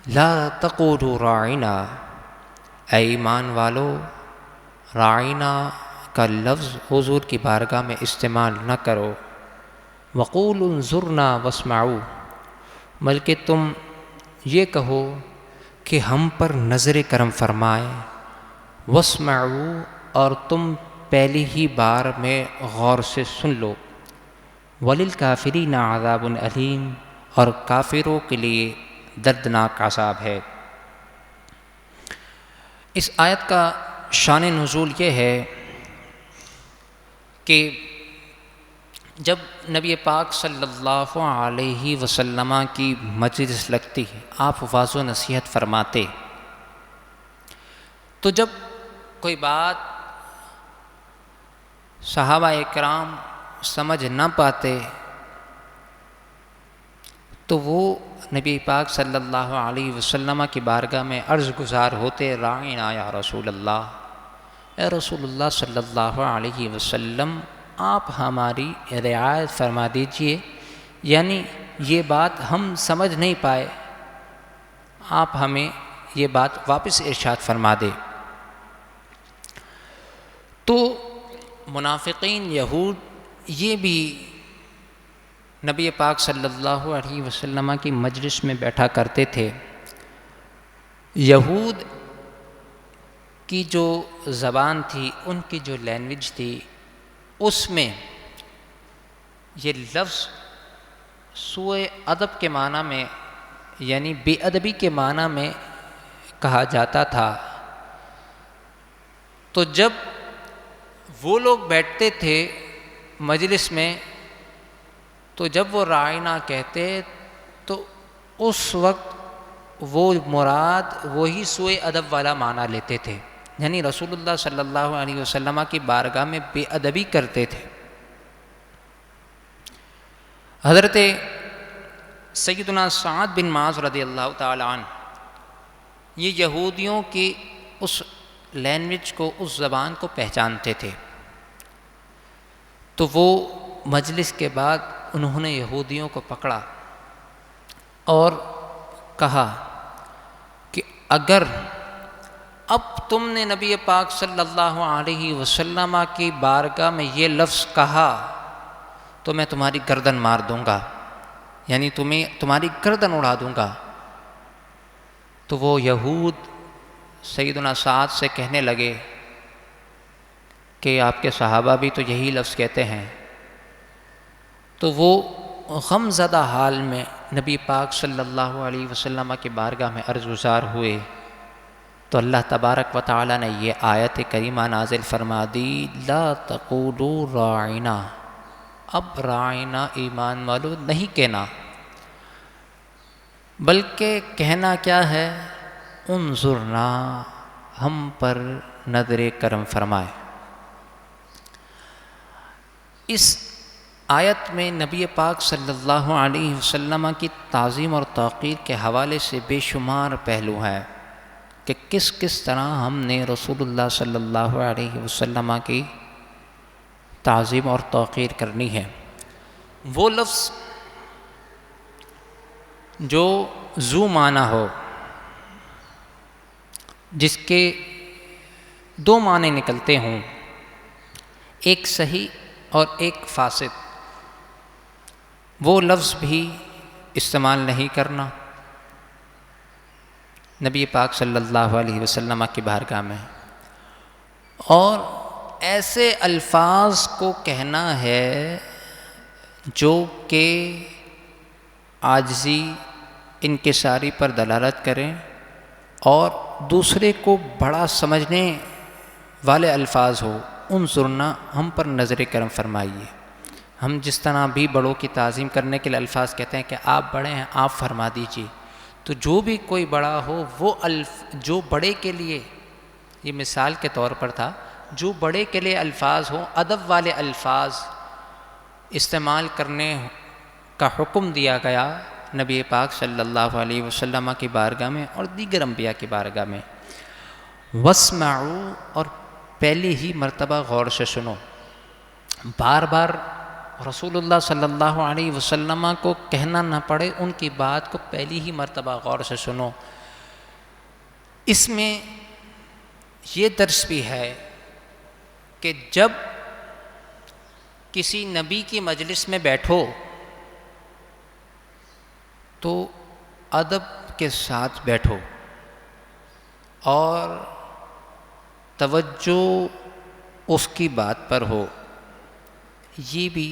لا تقولوا راعنا، اے ایمان والو، راعنا کا لفظ حضور کی بارگاہ میں استعمال نہ کرو، وقولوا انظرنا واسمعوا، بلکہ تم یہ کہو کہ ہم پر نظر کرم فرمائے، واسمعوا، اور تم پہلی ہی بار میں غور سے سن لو، وللکافرین عذاب علیم، اور کافروں کے لیے دردناک عذاب ہے۔ اس آیت کا شان نزول یہ ہے کہ جب نبی پاک صلی اللہ علیہ وسلم کی مجلس لگتی ہے، آپ واضح و نصیحت فرماتے، تو جب کوئی بات صحابہ اکرام سمجھ نہ پاتے تو وہ نبی پاک صلی اللہ علیہ وسلم کی بارگاہ میں عرض گزار ہوتے، راعینا یا رسول اللہ، اے رسول اللہ صلی اللہ علیہ وسلم آپ ہماری رعایت فرما دیجئے، یعنی یہ بات ہم سمجھ نہیں پائے، آپ ہمیں یہ بات واپس ارشاد فرما دے۔ تو منافقین یہود یہ بھی نبی پاک صلی اللہ علیہ وسلم کی مجلس میں بیٹھا کرتے تھے۔ یہود کی جو زبان تھی، ان کی جو لینگویج تھی، اس میں یہ لفظ سوء ادب کے معنی میں، یعنی بے ادبی کے معنی میں کہا جاتا تھا۔ تو جب وہ لوگ بیٹھتے تھے مجلس میں، تو جب وہ رائنا کہتے تو اس وقت وہ مراد وہی سوء ادب والا معنی لیتے تھے، یعنی رسول اللہ صلی اللہ علیہ وسلم کی بارگاہ میں بے ادبی کرتے تھے۔ حضرت سیدنا سعد بن معاذ رضی اللہ تعالی عنہ یہ یہودیوں کی اس لینگویج کو، اس زبان کو پہچانتے تھے، تو وہ مجلس کے بعد انہوں نے یہودیوں کو پکڑا اور کہا کہ اگر اب تم نے نبی پاک صلی اللہ علیہ وسلم کی بارگاہ میں یہ لفظ کہا تو میں تمہاری گردن مار دوں گا، یعنی تمہاری گردن اڑا دوں گا۔ تو وہ یہود سیدنا سعد سے کہنے لگے کہ آپ کے صحابہ بھی تو یہی لفظ کہتے ہیں۔ تو وہ غم زدہ حال میں نبی پاک صلی اللہ علیہ وسلم کی بارگاہ میں عرض گزار ہوئے، تو اللہ تبارک و تعالی نے یہ آیت کریمہ نازل فرما دی، لا تقولوا راعنا، اب راعنا ایمان والو نہیں کہنا، بلکہ کہنا کیا ہے، انظرنا، ہم پر نظر کرم فرمائے۔ اس آیت میں نبی پاک صلی اللہ علیہ وسلم کی تعظیم اور توقیر کے حوالے سے بے شمار پہلو ہیں کہ کس کس طرح ہم نے رسول اللہ صلی اللہ علیہ وسلم کی تعظیم اور توقیر کرنی ہے۔ وہ لفظ جو ذو معنی ہو، جس کے دو معنی نکلتے ہوں، ایک صحیح اور ایک فاسد، وہ لفظ بھی استعمال نہیں کرنا نبی پاک صلی اللہ علیہ وسلم کی بارگاہ میں، اور ایسے الفاظ کو کہنا ہے جو کہ عاجزی، انکساری پر دلالت کریں اور دوسرے کو بڑا سمجھنے والے الفاظ ہو۔ انظرنا، ہم پر نظر کرم فرمائیے۔ ہم جس طرح بھی بڑوں کی تعظیم کرنے کے لیے الفاظ کہتے ہیں کہ آپ بڑے ہیں، آپ فرما دیجیے، تو جو بھی کوئی بڑا ہو، وہ جو بڑے کے لیے، یہ مثال کے طور پر تھا، جو بڑے کے لیے الفاظ ہوں، ادب والے الفاظ استعمال کرنے کا حکم دیا گیا نبی پاک صلی اللہ علیہ وسلم کی بارگاہ میں اور دیگر انبیاء کی بارگاہ میں۔ واسمعوا، اور پہلی ہی مرتبہ غور سے سنو، بار بار رسول اللہ صلی اللہ علیہ وسلم کو کہنا نہ پڑے، ان کی بات کو پہلی ہی مرتبہ غور سے سنو۔ اس میں یہ درس بھی ہے کہ جب کسی نبی کی مجلس میں بیٹھو تو ادب کے ساتھ بیٹھو اور توجہ اس کی بات پر ہو۔ یہ بھی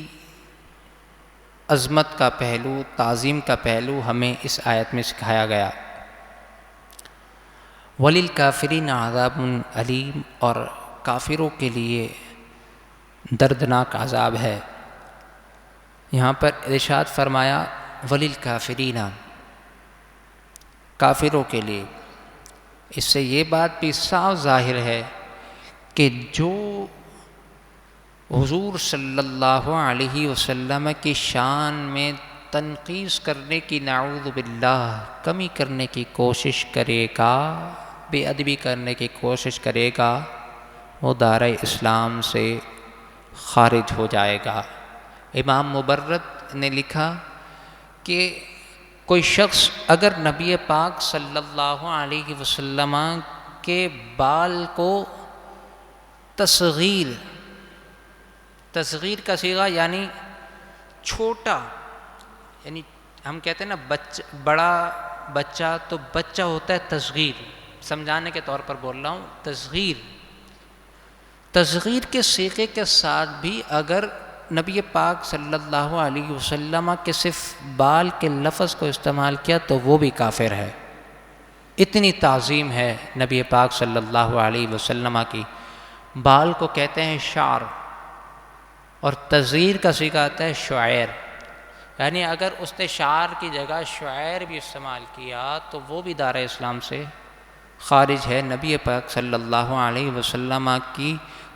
عظمت کا پہلو، تعظیم کا پہلو ہمیں اس آیت میں سکھایا گیا۔ وَلِلْكَافِرِينَ عَذَابٌ علیم، اور کافروں کے لیے دردناک عذاب ہے۔ یہاں پر ارشاد فرمایا وَلِلْكَافِرِينَ، کافروں کے لیے۔ اس سے یہ بات بھی صاف ظاہر ہے کہ جو حضور صلی اللہ علیہ وسلم کی شان میں تنقیص کرنے کی، نعوذ باللہ، کمی کرنے کی کوشش کرے گا، بے ادبی کرنے کی کوشش کرے گا، وہ دائرہ اسلام سے خارج ہو جائے گا۔ امام مبرد نے لکھا کہ کوئی شخص اگر نبی پاک صلی اللہ علیہ وسلم کے بال کو تصغیر کا صیغہ یعنی چھوٹا، یعنی ہم کہتے ہیں نا بڑا بچہ، تو بچہ ہوتا ہے تصغیر، سمجھانے کے طور پر بول رہا ہوں، تصغیر کے صیغے کے ساتھ بھی اگر نبی پاک صلی اللہ علیہ وسلم کے صرف بال کے لفظ کو استعمال کیا تو وہ بھی کافر ہے۔ اتنی تعظیم ہے نبی پاک صلی اللہ علیہ وسلم کی۔ بال کو کہتے ہیں شعر، اور تصغیر کا صیغہ آتا ہے شعیر، یعنی اگر اس نے شعر کی جگہ شعیر بھی استعمال کیا تو وہ بھی دائرہ اسلام سے خارج ہے۔ نبی پاک صلی اللہ علیہ وسلم کی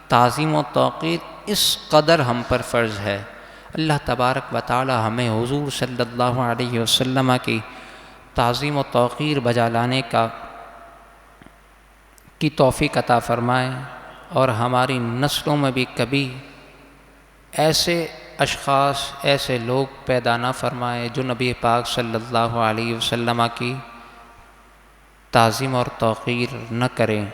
تعظیم و توقیر اس قدر ہم پر فرض ہے۔ اللہ تبارک و تعالی ہمیں حضور صلی اللہ علیہ وسلم کی تعظیم و توقیر بجا لانے کی توفیق عطا فرمائے، اور ہماری نسلوں میں بھی کبھی ایسے اشخاص، ایسے لوگ پیدا نہ فرمائے جو نبی پاک صلی اللہ علیہ وسلم کی تعظیم اور توقیر نہ کریں۔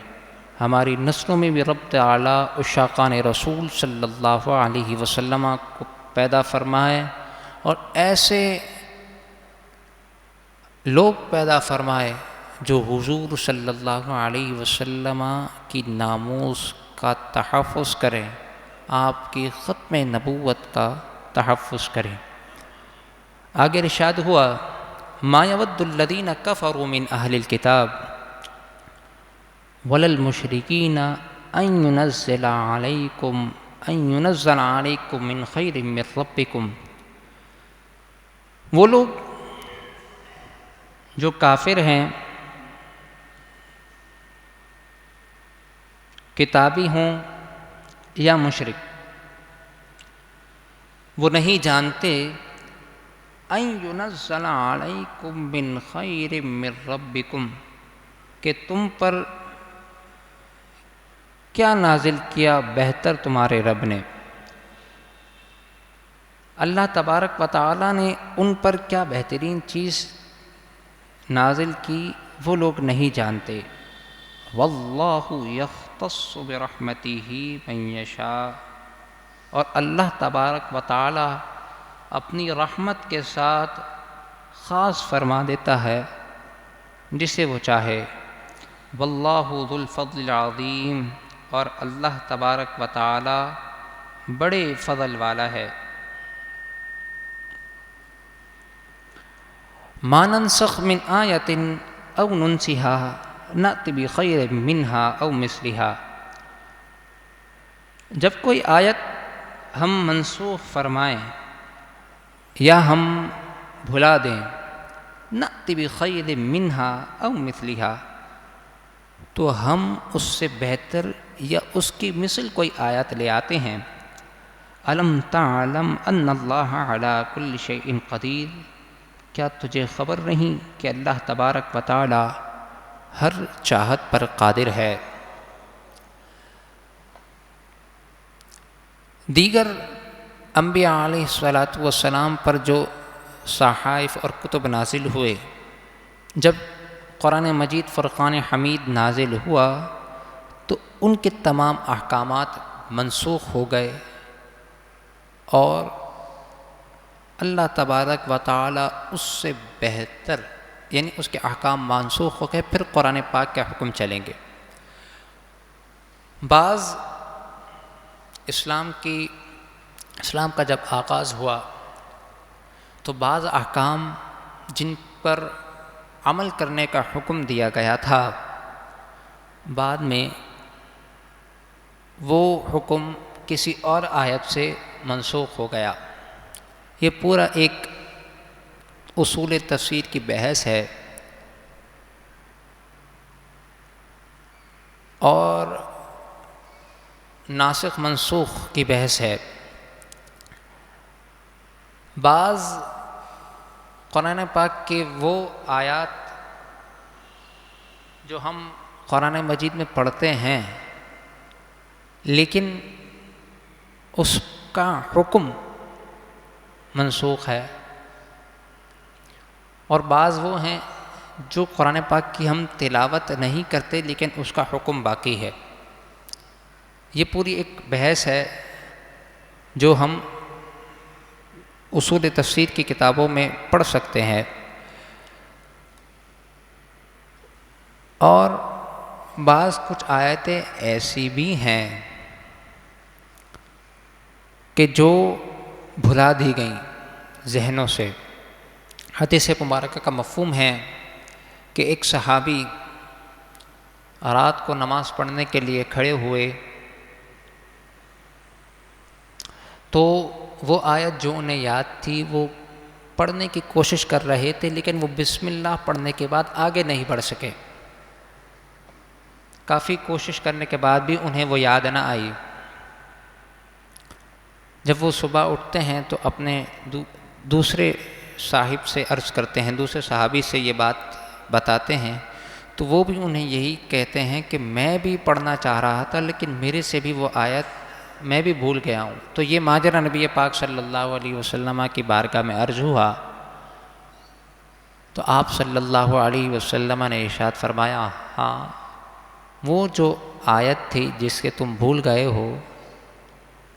ہماری نسلوں میں بھی رب تعالی عشاقان رسول صلی اللہ علیہ وسلم کو پیدا فرمائے، اور ایسے لوگ پیدا فرمائے جو حضور صلی اللہ علیہ وسلم کی ناموس کا تحفظ کریں، آپ کی ختم نبوت کا تحفظ کریں۔ آگے ارشاد ہوا ما یود الذین کفروا من اہل الکتاب ولا المشرکین ان ینزل علیکم من خیر من ربکم۔ وہ لوگ جو کافر ہیں، کتابی ہوں یا مشرک، وہ نہیں جانتے ان ینزل علیکم من خیر من ربکم، کہ تم پر کیا نازل کیا بہتر تمہارے رب نے۔ اللہ تبارک و تعالی نے ان پر کیا بہترین چیز نازل کی وہ لوگ نہیں جانتے۔ واللہ یختص برحمتہ من یشاء، اور اللہ تبارک و تعالی اپنی رحمت کے ساتھ خاص فرما دیتا ہے جسے وہ چاہے۔ واللہ ذو الفضل العظیم، اور اللہ تبارک و تعالی بڑے فضل والا ہے۔ ما ننسخ من آیۃ او ننسها نأت بخیر منہا او مثلہا۔ جب کوئی آیت ہم منسوخ فرمائیں یا ہم بھلا دیں، نأت بخیر منہا او مثلہا، تو ہم اس سے بہتر یا اس کی مثل کوئی آیت لے آتے ہیں۔ الم تعلم ان اللہ علی کل شیء قدیر، کیا تجھے خبر نہیں کہ اللہ تبارک و تعالی ہر چاہت پر قادر ہے۔ دیگر انبیاء علیہ الصلاۃ والسلام پر جو صحائف اور کتب نازل ہوئے، جب قرآن مجید فرقان حمید نازل ہوا تو ان کے تمام احکامات منسوخ ہو گئے، اور اللہ تبارک و تعالی اس سے بہتر، یعنی اس کے احکام منسوخ ہو گئے، پھر قرآن پاک کے حکم چلیں گے۔ بعض اسلام کا جب آغاز ہوا تو بعض احکام جن پر عمل کرنے کا حکم دیا گیا تھا بعد میں وہ حکم کسی اور آیت سے منسوخ ہو گیا۔ یہ پورا ایک اصول تفسیر کی بحث ہے، اور ناسخ منسوخ کی بحث ہے۔ بعض قرآن پاک کے وہ آیات جو ہم قرآن مجید میں پڑھتے ہیں لیکن اس کا حکم منسوخ ہے، اور بعض وہ ہیں جو قرآن پاک کی ہم تلاوت نہیں کرتے لیکن اس کا حکم باقی ہے۔ یہ پوری ایک بحث ہے جو ہم اصول تفسیر کی کتابوں میں پڑھ سکتے ہیں۔ اور بعض کچھ آیتیں ایسی بھی ہیں کہ جو بھلا دی گئیں ذہنوں سے۔ حدیث مبارکہ کا مفہوم ہے کہ ایک صحابی رات کو نماز پڑھنے کے لیے کھڑے ہوئے تو وہ آیت جو انہیں یاد تھی وہ پڑھنے کی کوشش کر رہے تھے، لیکن وہ بسم اللہ پڑھنے کے بعد آگے نہیں بڑھ سکے۔ کافی کوشش کرنے کے بعد بھی انہیں وہ یاد نہ آئی۔ جب وہ صبح اٹھتے ہیں تو اپنے دوسرے صاحب سے عرض کرتے ہیں، دوسرے صحابی سے یہ بات بتاتے ہیں، تو وہ بھی انہیں یہی کہتے ہیں کہ میں بھی پڑھنا چاہ رہا تھا لیکن میرے سے بھی وہ آیت میں بھی بھول گیا ہوں۔ تو یہ ماجرا نبی پاک صلی اللہ علیہ وسلم کی بارگاہ میں عرض ہوا، تو آپ صلی اللہ علیہ وسلم نے ارشاد فرمایا، ہاں وہ جو آیت تھی جس کے تم بھول گئے ہو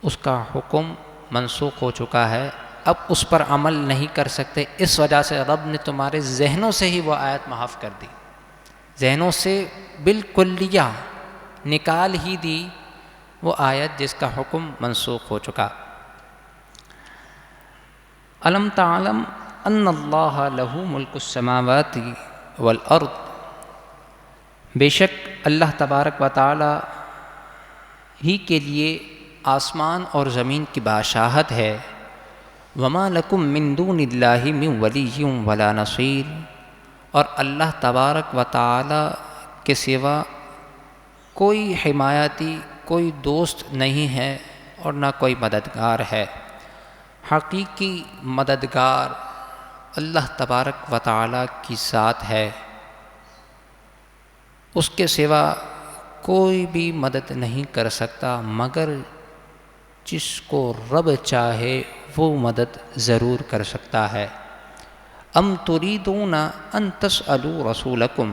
اس کا حکم منسوخ ہو چکا ہے، اب اس پر عمل نہیں کر سکتے، اس وجہ سے رب نے تمہارے ذہنوں سے ہی وہ آیت محو کر دی، ذہنوں سے بالکلیہ نکال ہی دی وہ آیت جس کا حکم منسوخ ہو چکا۔ الم تعلم ان اللہ لہ ملک السماوات والارض، بے شک اللہ تبارک و تعالی ہی کے لیے آسمان اور زمین کی بادشاہت ہے۔ وما لکم من دون اللہ من ولی ولا نصیر، اور اللہ تبارک و تعالی کے سوا کوئی حمایتی، کوئی دوست نہیں ہے اور نہ کوئی مددگار ہے۔ حقیقی مددگار اللہ تبارک و تعالی کی ذات ہے، اس کے سوا کوئی بھی مدد نہیں کر سکتا مگر جس کو رب چاہے وہ مدد ضرور کر سکتا ہے۔ ام تریدون ان تسألوا رسولکم،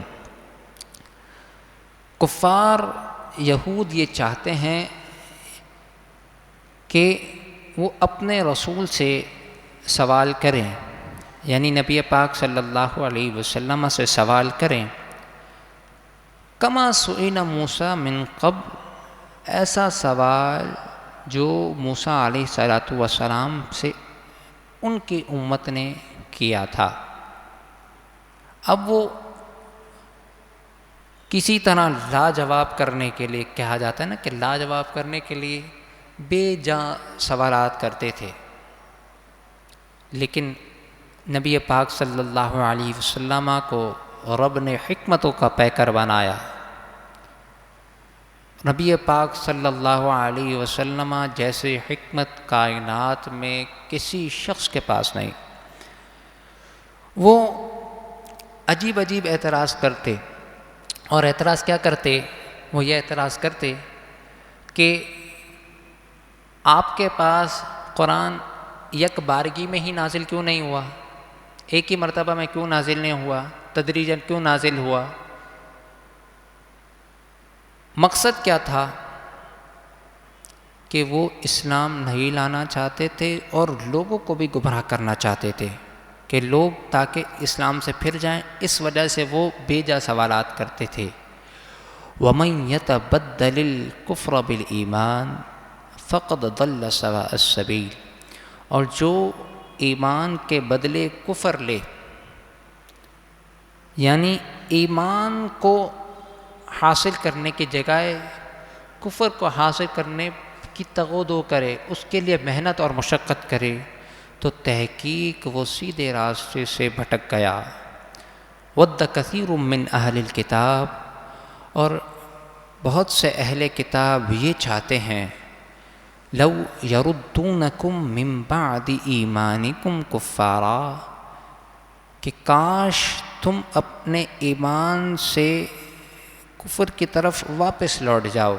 کفار یہود یہ چاہتے ہیں کہ وہ اپنے رسول سے سوال کریں، یعنی نبی پاک صلی اللہ علیہ وسلم سے سوال کریں، کما سئل موسیٰ من قبل، ایسا سوال جو موسیٰ علیہ السلام سے ان کی امت نے کیا تھا۔ اب وہ کسی طرح لاجواب کرنے کے لیے، کہا جاتا ہے نا کہ لاجواب کرنے کے لیے بے جا سوالات کرتے تھے، لیکن نبی پاک صلی اللہ علیہ وسلم کو رب نے حکمتوں کا پیکر بنایا۔ نبی پاک صلی اللہ علیہ وسلم جیسے حکمت کائنات میں کسی شخص کے پاس نہیں۔ وہ عجیب عجیب اعتراض کرتے، اور اعتراض کیا کرتے؟ وہ یہ اعتراض کرتے کہ آپ کے پاس قرآن یک بارگی میں ہی نازل کیوں نہیں ہوا؟ ایک ہی مرتبہ میں کیوں نازل نہیں ہوا؟ تدریجاً کیوں نازل ہوا؟ مقصد کیا تھا؟ کہ وہ اسلام نہیں لانا چاہتے تھے اور لوگوں کو بھی گمراہ کرنا چاہتے تھے کہ لوگ تاکہ اسلام سے پھر جائیں، اس وجہ سے وہ بے جا سوالات کرتے تھے۔ وَمَن يَتَبَدَّلِ الْكُفْرَ بِالْإِيمَانِ فَقَدْ ضَلَّ سَوَاءَ السَّبِيلِ، اور جو ایمان کے بدلے کفر لے، یعنی ایمان کو حاصل کرنے کی جگہ کفر کو حاصل کرنے کی تغودو کرے، اس کے لیے محنت اور مشقت کرے، تو تحقیق وہ سیدھے راستے سے بھٹک گیا۔ وَدَّ كَثِيرٌ مِّنْ أَهْلِ الْكِتَابِ، اور بہت سے اہل کتاب یہ چاہتے ہیں، لَوْ يَرُدُّونَكُم مِّن بَعْدِ إِيمَانِكُمْ كُفَّارًا، کہ کاش تم اپنے ایمان سے کفر کی طرف واپس لوٹ جاؤ،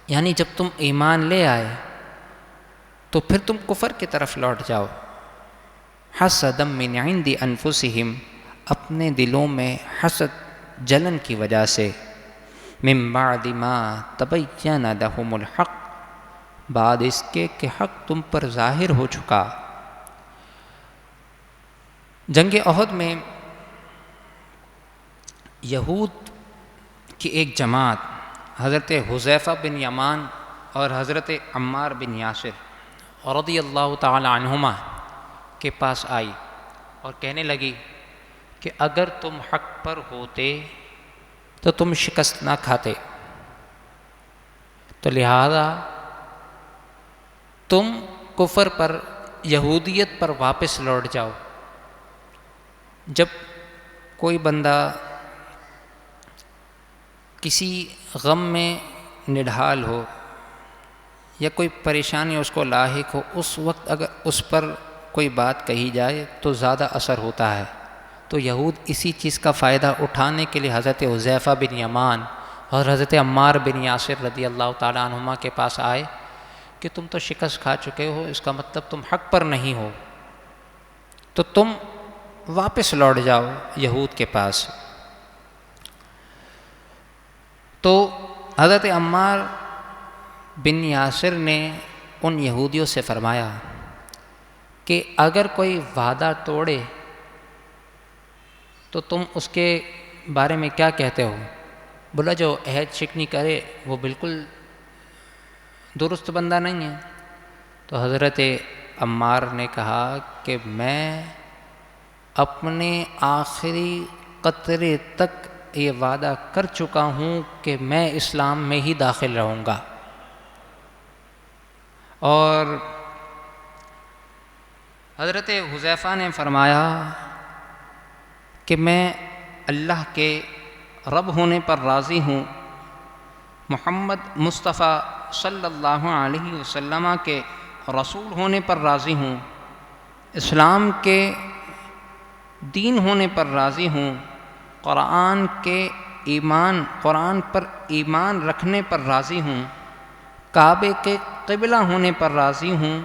یعنی جب تم ایمان لے آئے تو پھر تم کفر کی طرف لوٹ جاؤ۔ حسدا من عند انفسہم، اپنے دلوں میں حسد جلن کی وجہ سے، من بعد ما تبین لہم الحق، بعد اس کے کہ حق تم پر ظاہر ہو چکا۔ جنگ احد میں یہود کی ایک جماعت حضرت حذیفہ بن یمان اور حضرت عمار بن یاسر رضی اللہ تعالی عنہما کے پاس آئی اور کہنے لگی کہ اگر تم حق پر ہوتے تو تم شکست نہ کھاتے، تو لہذا تم کفر پر، یہودیت پر واپس لوٹ جاؤ۔ جب کوئی بندہ کسی غم میں نڈھال ہو یا کوئی پریشانی اس کو لاحق ہو، اس وقت اگر اس پر کوئی بات کہی جائے تو زیادہ اثر ہوتا ہے۔ تو یہود اسی چیز کا فائدہ اٹھانے کے لیے حضرت حذیفہ بن یمان اور حضرت عمار بن یاسر رضی اللہ تعالیٰ عنہما کے پاس آئے کہ تم تو شکست کھا چکے ہو، اس کا مطلب تم حق پر نہیں ہو، تو تم واپس لوٹ جاؤ یہود کے پاس۔ تو حضرت عمار بن یاسر نے ان یہودیوں سے فرمایا کہ اگر کوئی وعدہ توڑے تو تم اس کے بارے میں کیا کہتے ہو؟ بولا جو عہد شکنی کرے وہ بالکل درست بندہ نہیں ہے۔ تو حضرت عمار نے کہا کہ میں اپنے آخری قطرے تک یہ وعدہ کر چکا ہوں کہ میں اسلام میں ہی داخل رہوں گا، اور حضرت حذیفہ نے فرمایا کہ میں اللہ کے رب ہونے پر راضی ہوں، محمد مصطفیٰ صلی اللہ علیہ وسلم کے رسول ہونے پر راضی ہوں، اسلام کے دین ہونے پر راضی ہوں، قرآن پر ایمان رکھنے پر راضی ہوں، کعبے کے قبلہ ہونے پر راضی ہوں،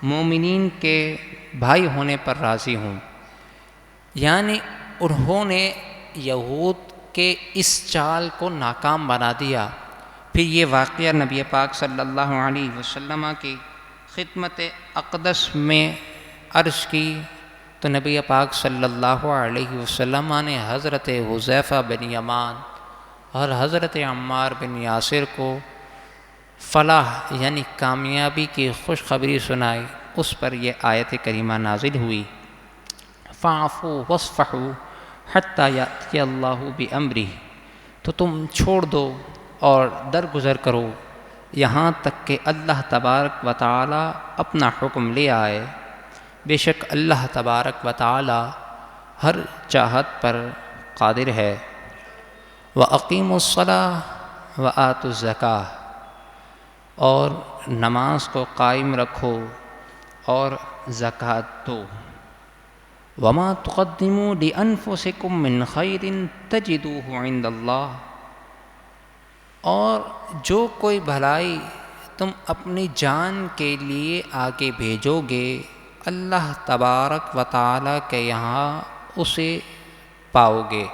مومنین کے بھائی ہونے پر راضی ہوں۔ یعنی انہوں نے یہود کے اس چال کو ناکام بنا دیا۔ پھر یہ واقعہ نبی پاک صلی اللہ علیہ وسلم کی خدمت اقدس میں عرض کی تو نبی پاک صلی اللہ علیہ وسلم نے حضرت حذیفہ بن یمان اور حضرت عمار بن یاسر کو فلاح یعنی کامیابی کی خوشخبری سنائی۔ اس پر یہ آیت کریمہ نازل ہوئی، فاعفوا واصفحوا حتی یأتی اللہ بامرہ، تو تم چھوڑ دو اور درگزر کرو یہاں تک کہ اللہ تبارک و تعالی اپنا حکم لے آئے۔ بے شک اللہ تبارک و تعالی ہر چاہت پر قادر ہے۔ وَأَقِیمُوا الصَّلَاةَ وَآتُوا الزَّکَاةَ، اور نماز کو قائم رکھو اور زکوٰۃ دو۔ وَمَا تُقَدِّمُوا لِأَنفُسِكُم مِّن خَيْرٍ تَجِدُوهُ عِندَ اللَّهِ، اور جو کوئی بھلائی تم اپنی جان کے لیے آگے بھیجو گے اللہ تبارک و تعالی کے یہاں اسے پاؤ گے۔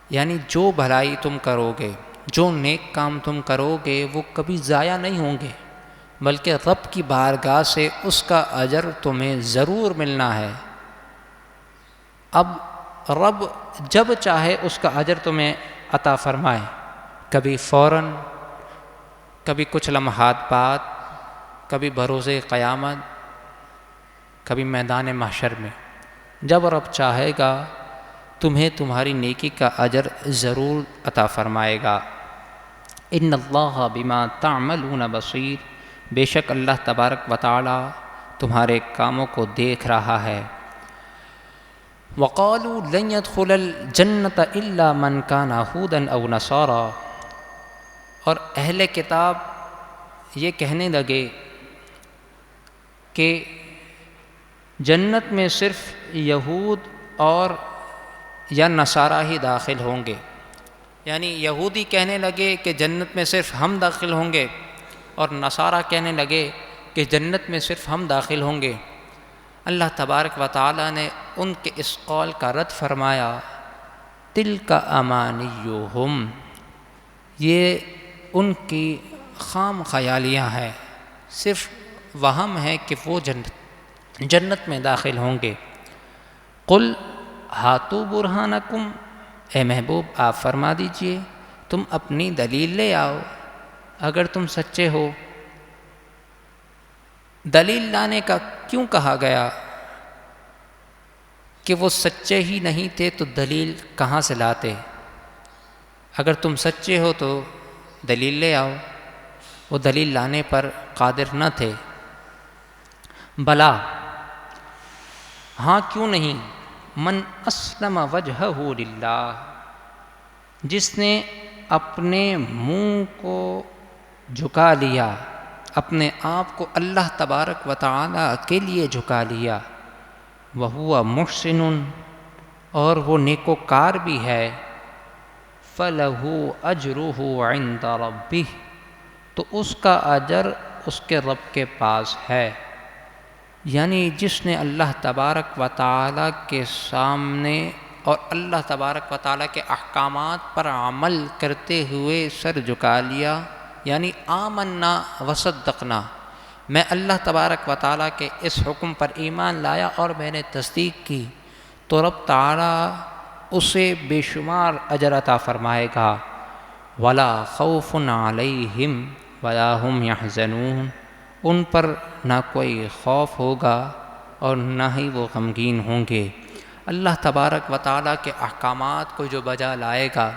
یعنی جو بھلائی تم کرو گے، جو نیک کام تم کرو گے وہ کبھی ضائع نہیں ہوں گے، بلکہ رب کی بارگاہ سے اس کا اجر تمہیں ضرور ملنا ہے۔ اب رب جب چاہے اس کا اجر تمہیں عطا فرمائے، کبھی فوراً، کبھی کچھ لمحات بعد، کبھی بروز قیامت، کبھی میدان محشر میں۔ جب رب چاہے گا تمہیں تمہاری نیکی کا اجر ضرور عطا فرمائے گا۔ ان اللہ بما تعملون بصیر، بے شک اللہ تبارک و تعالی تمہارے کاموں کو دیکھ رہا ہے۔ وقالوا لن يدخل الجنة الا من كان هودا او نصارا، اور اہل کتاب یہ کہنے لگے کہ جنت میں صرف یہود اور یا نصارہ ہی داخل ہوں گے، یعنی یہودی کہنے لگے کہ جنت میں صرف ہم داخل ہوں گے، اور نصارہ کہنے لگے کہ جنت میں صرف ہم داخل ہوں گے۔ اللہ تبارک و تعالی نے ان کے اس قول کا رد فرمایا، تلک امانیہم، یہ ان کی خام خیالیاں ہیں، صرف وہم ہے کہ وہ جنت میں داخل ہوں گے۔ قل ہاتوا برہانکم، اے محبوب آپ فرما دیجئے تم اپنی دلیل لے آؤ اگر تم سچے ہو۔ دلیل لانے کا کیوں کہا گیا؟ کہ وہ سچے ہی نہیں تھے تو دلیل کہاں سے لاتے؟ اگر تم سچے ہو تو دلیل لے آؤ، وہ دلیل لانے پر قادر نہ تھے۔ بلا، ہاں کیوں نہیں، من اسلم وجہہ للہ، جس نے اپنے منہ کو جھکا لیا، اپنے آپ کو اللہ تبارک و تعالی کے لیے جھکا لیا، وہو محسن، اور وہ نیکوکار بھی ہے، فلہ اجرہ عند ربہ، تو اس کا اجر اس کے رب کے پاس ہے۔ یعنی جس نے اللہ تبارک و تعالی کے سامنے اور اللہ تبارک و تعالی کے احکامات پر عمل کرتے ہوئے سر جھکا لیا، یعنی آمنا وصدقنا، میں اللہ تبارک و تعالی کے اس حکم پر ایمان لایا اور میں نے تصدیق کی، تو رب تعالی اسے بے شمار اجر عطا فرمائے گا۔ ولا خوف علیہم ولا هم یحزنون، ان پر نہ کوئی خوف ہوگا اور نہ ہی وہ غمگین ہوں گے۔ اللہ تبارک و تعالیٰ کے احکامات کو جو بجا لائے گا،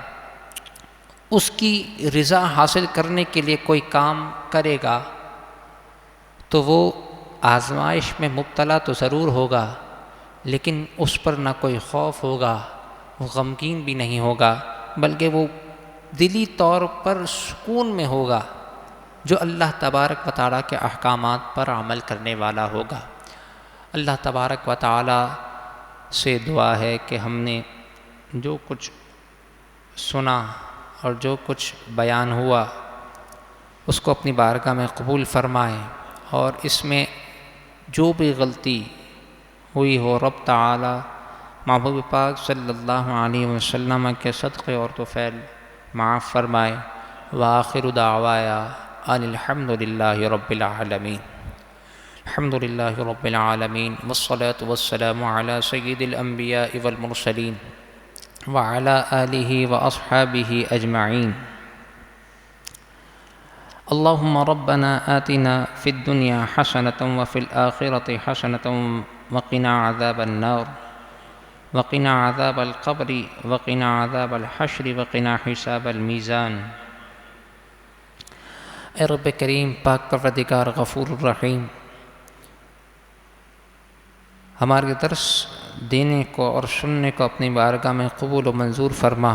اس کی رضا حاصل کرنے کے لیے کوئی کام کرے گا تو وہ آزمائش میں مبتلا تو ضرور ہوگا، لیکن اس پر نہ کوئی خوف ہوگا، وہ غمگین بھی نہیں ہوگا، بلکہ وہ دلی طور پر سکون میں ہوگا، جو اللہ تبارک و تعالیٰ کے احکامات پر عمل کرنے والا ہوگا۔ اللہ تبارک و تعالیٰ سے دعا ہے کہ ہم نے جو کچھ سنا اور جو کچھ بیان ہوا اس کو اپنی بارگاہ میں قبول فرمائے، اور اس میں جو بھی غلطی ہوئی ہو رب تعالیٰ محبوب پاک صلی اللہ علیہ وسلم کے صدقے اور طفیل معاف فرمائے۔ وآخر دعوایا ان الحمد للہ رب العالمین۔ الحمد للہ رب العالمین، والصلاة والسلام علی سید الانبیاء والمرسلین وعلی آلہ واصحابہ اجمعین۔ اللہم ربنا آتنا فی الدنیا حسنة وفی الآخرة حسنة وقنا عذاب النار وقنا عذاب القبر وقنا عذاب الحشر وقنا حساب المیزان۔ اے رب کریم، پاک پروردگار غفور الرحیم، ہمارے درس دینے کو اور سننے کو اپنی بارگاہ میں قبول و منظور فرما،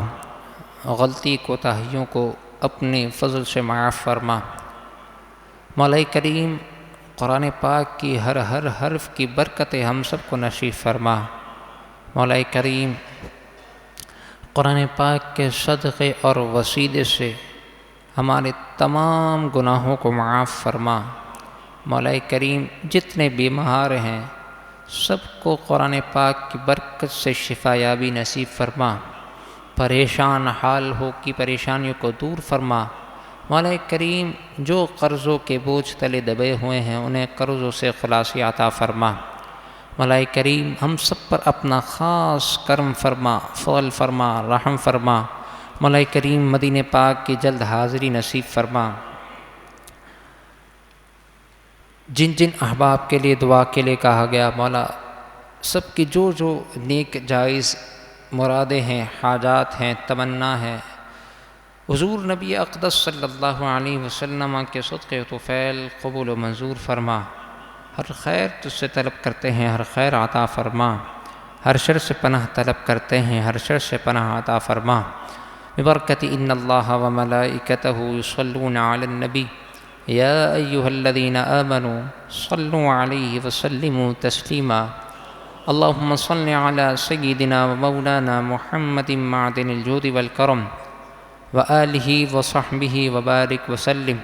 غلطی کوتاہیوں کو اپنے فضل سے معاف فرما۔ مولا کریم، قرآن پاک کی ہر حرف کی برکتیں ہم سب کو نصیب فرما۔ مولا کریم، قرآن پاک کے صدقے اور وسیلے سے ہمارے تمام گناہوں کو معاف فرما۔ مولا کریم، جتنے بیمار ہیں سب کو قرآن پاک کی برکت سے شفا یابی نصیب فرما۔ پریشان حال ہو کی پریشانیوں کو دور فرما۔ مولا کریم، جو قرضوں کے بوجھ تلے دبے ہوئے ہیں انہیں قرضوں سے خلاصی عطا فرما۔ مولا کریم، ہم سب پر اپنا خاص کرم فرما، فضل فرما، رحم فرما۔ مولا کریم، مدینہ پاک کی جلد حاضری نصیب فرما۔ جن جن احباب کے لیے دعا کے لیے کہا گیا، مولا سب کی جو نیک جائز مرادیں ہیں، حاجات ہیں، تمنا ہے، حضور نبی اقدس صلی اللہ علیہ وسلم کے صدقے طفیل قبول و منظور فرما۔ ہر خیر تجھ سے طلب کرتے ہیں، ہر خیر عطا فرما، ہر شر سے پناہ طلب کرتے ہیں، ہر شر سے پناہ عطا فرما۔ ببرکت ان اللہ وملائکتہ یصلون علی النبی یا ایہا الذین آمنوا صلوا علیہ وسلموا تسلیما۔ اللہم صل علی سیدنا ومولانا محمد معدن الجود والکرم وآلہ وصحبہ وبارک وسلم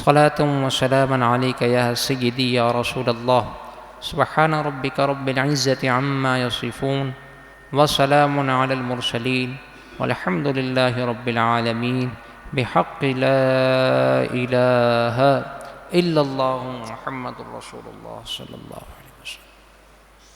صلاة وسلاما علیک یا سیدی یا رسول اللہ۔ سبحان ربک رب العزة عما یصفون وسلام علی المرسلین والحمد للہ رب العالمین بحق لا الہ الا اللہ محمد رسول اللہ صلی اللہ علیہ وسلم۔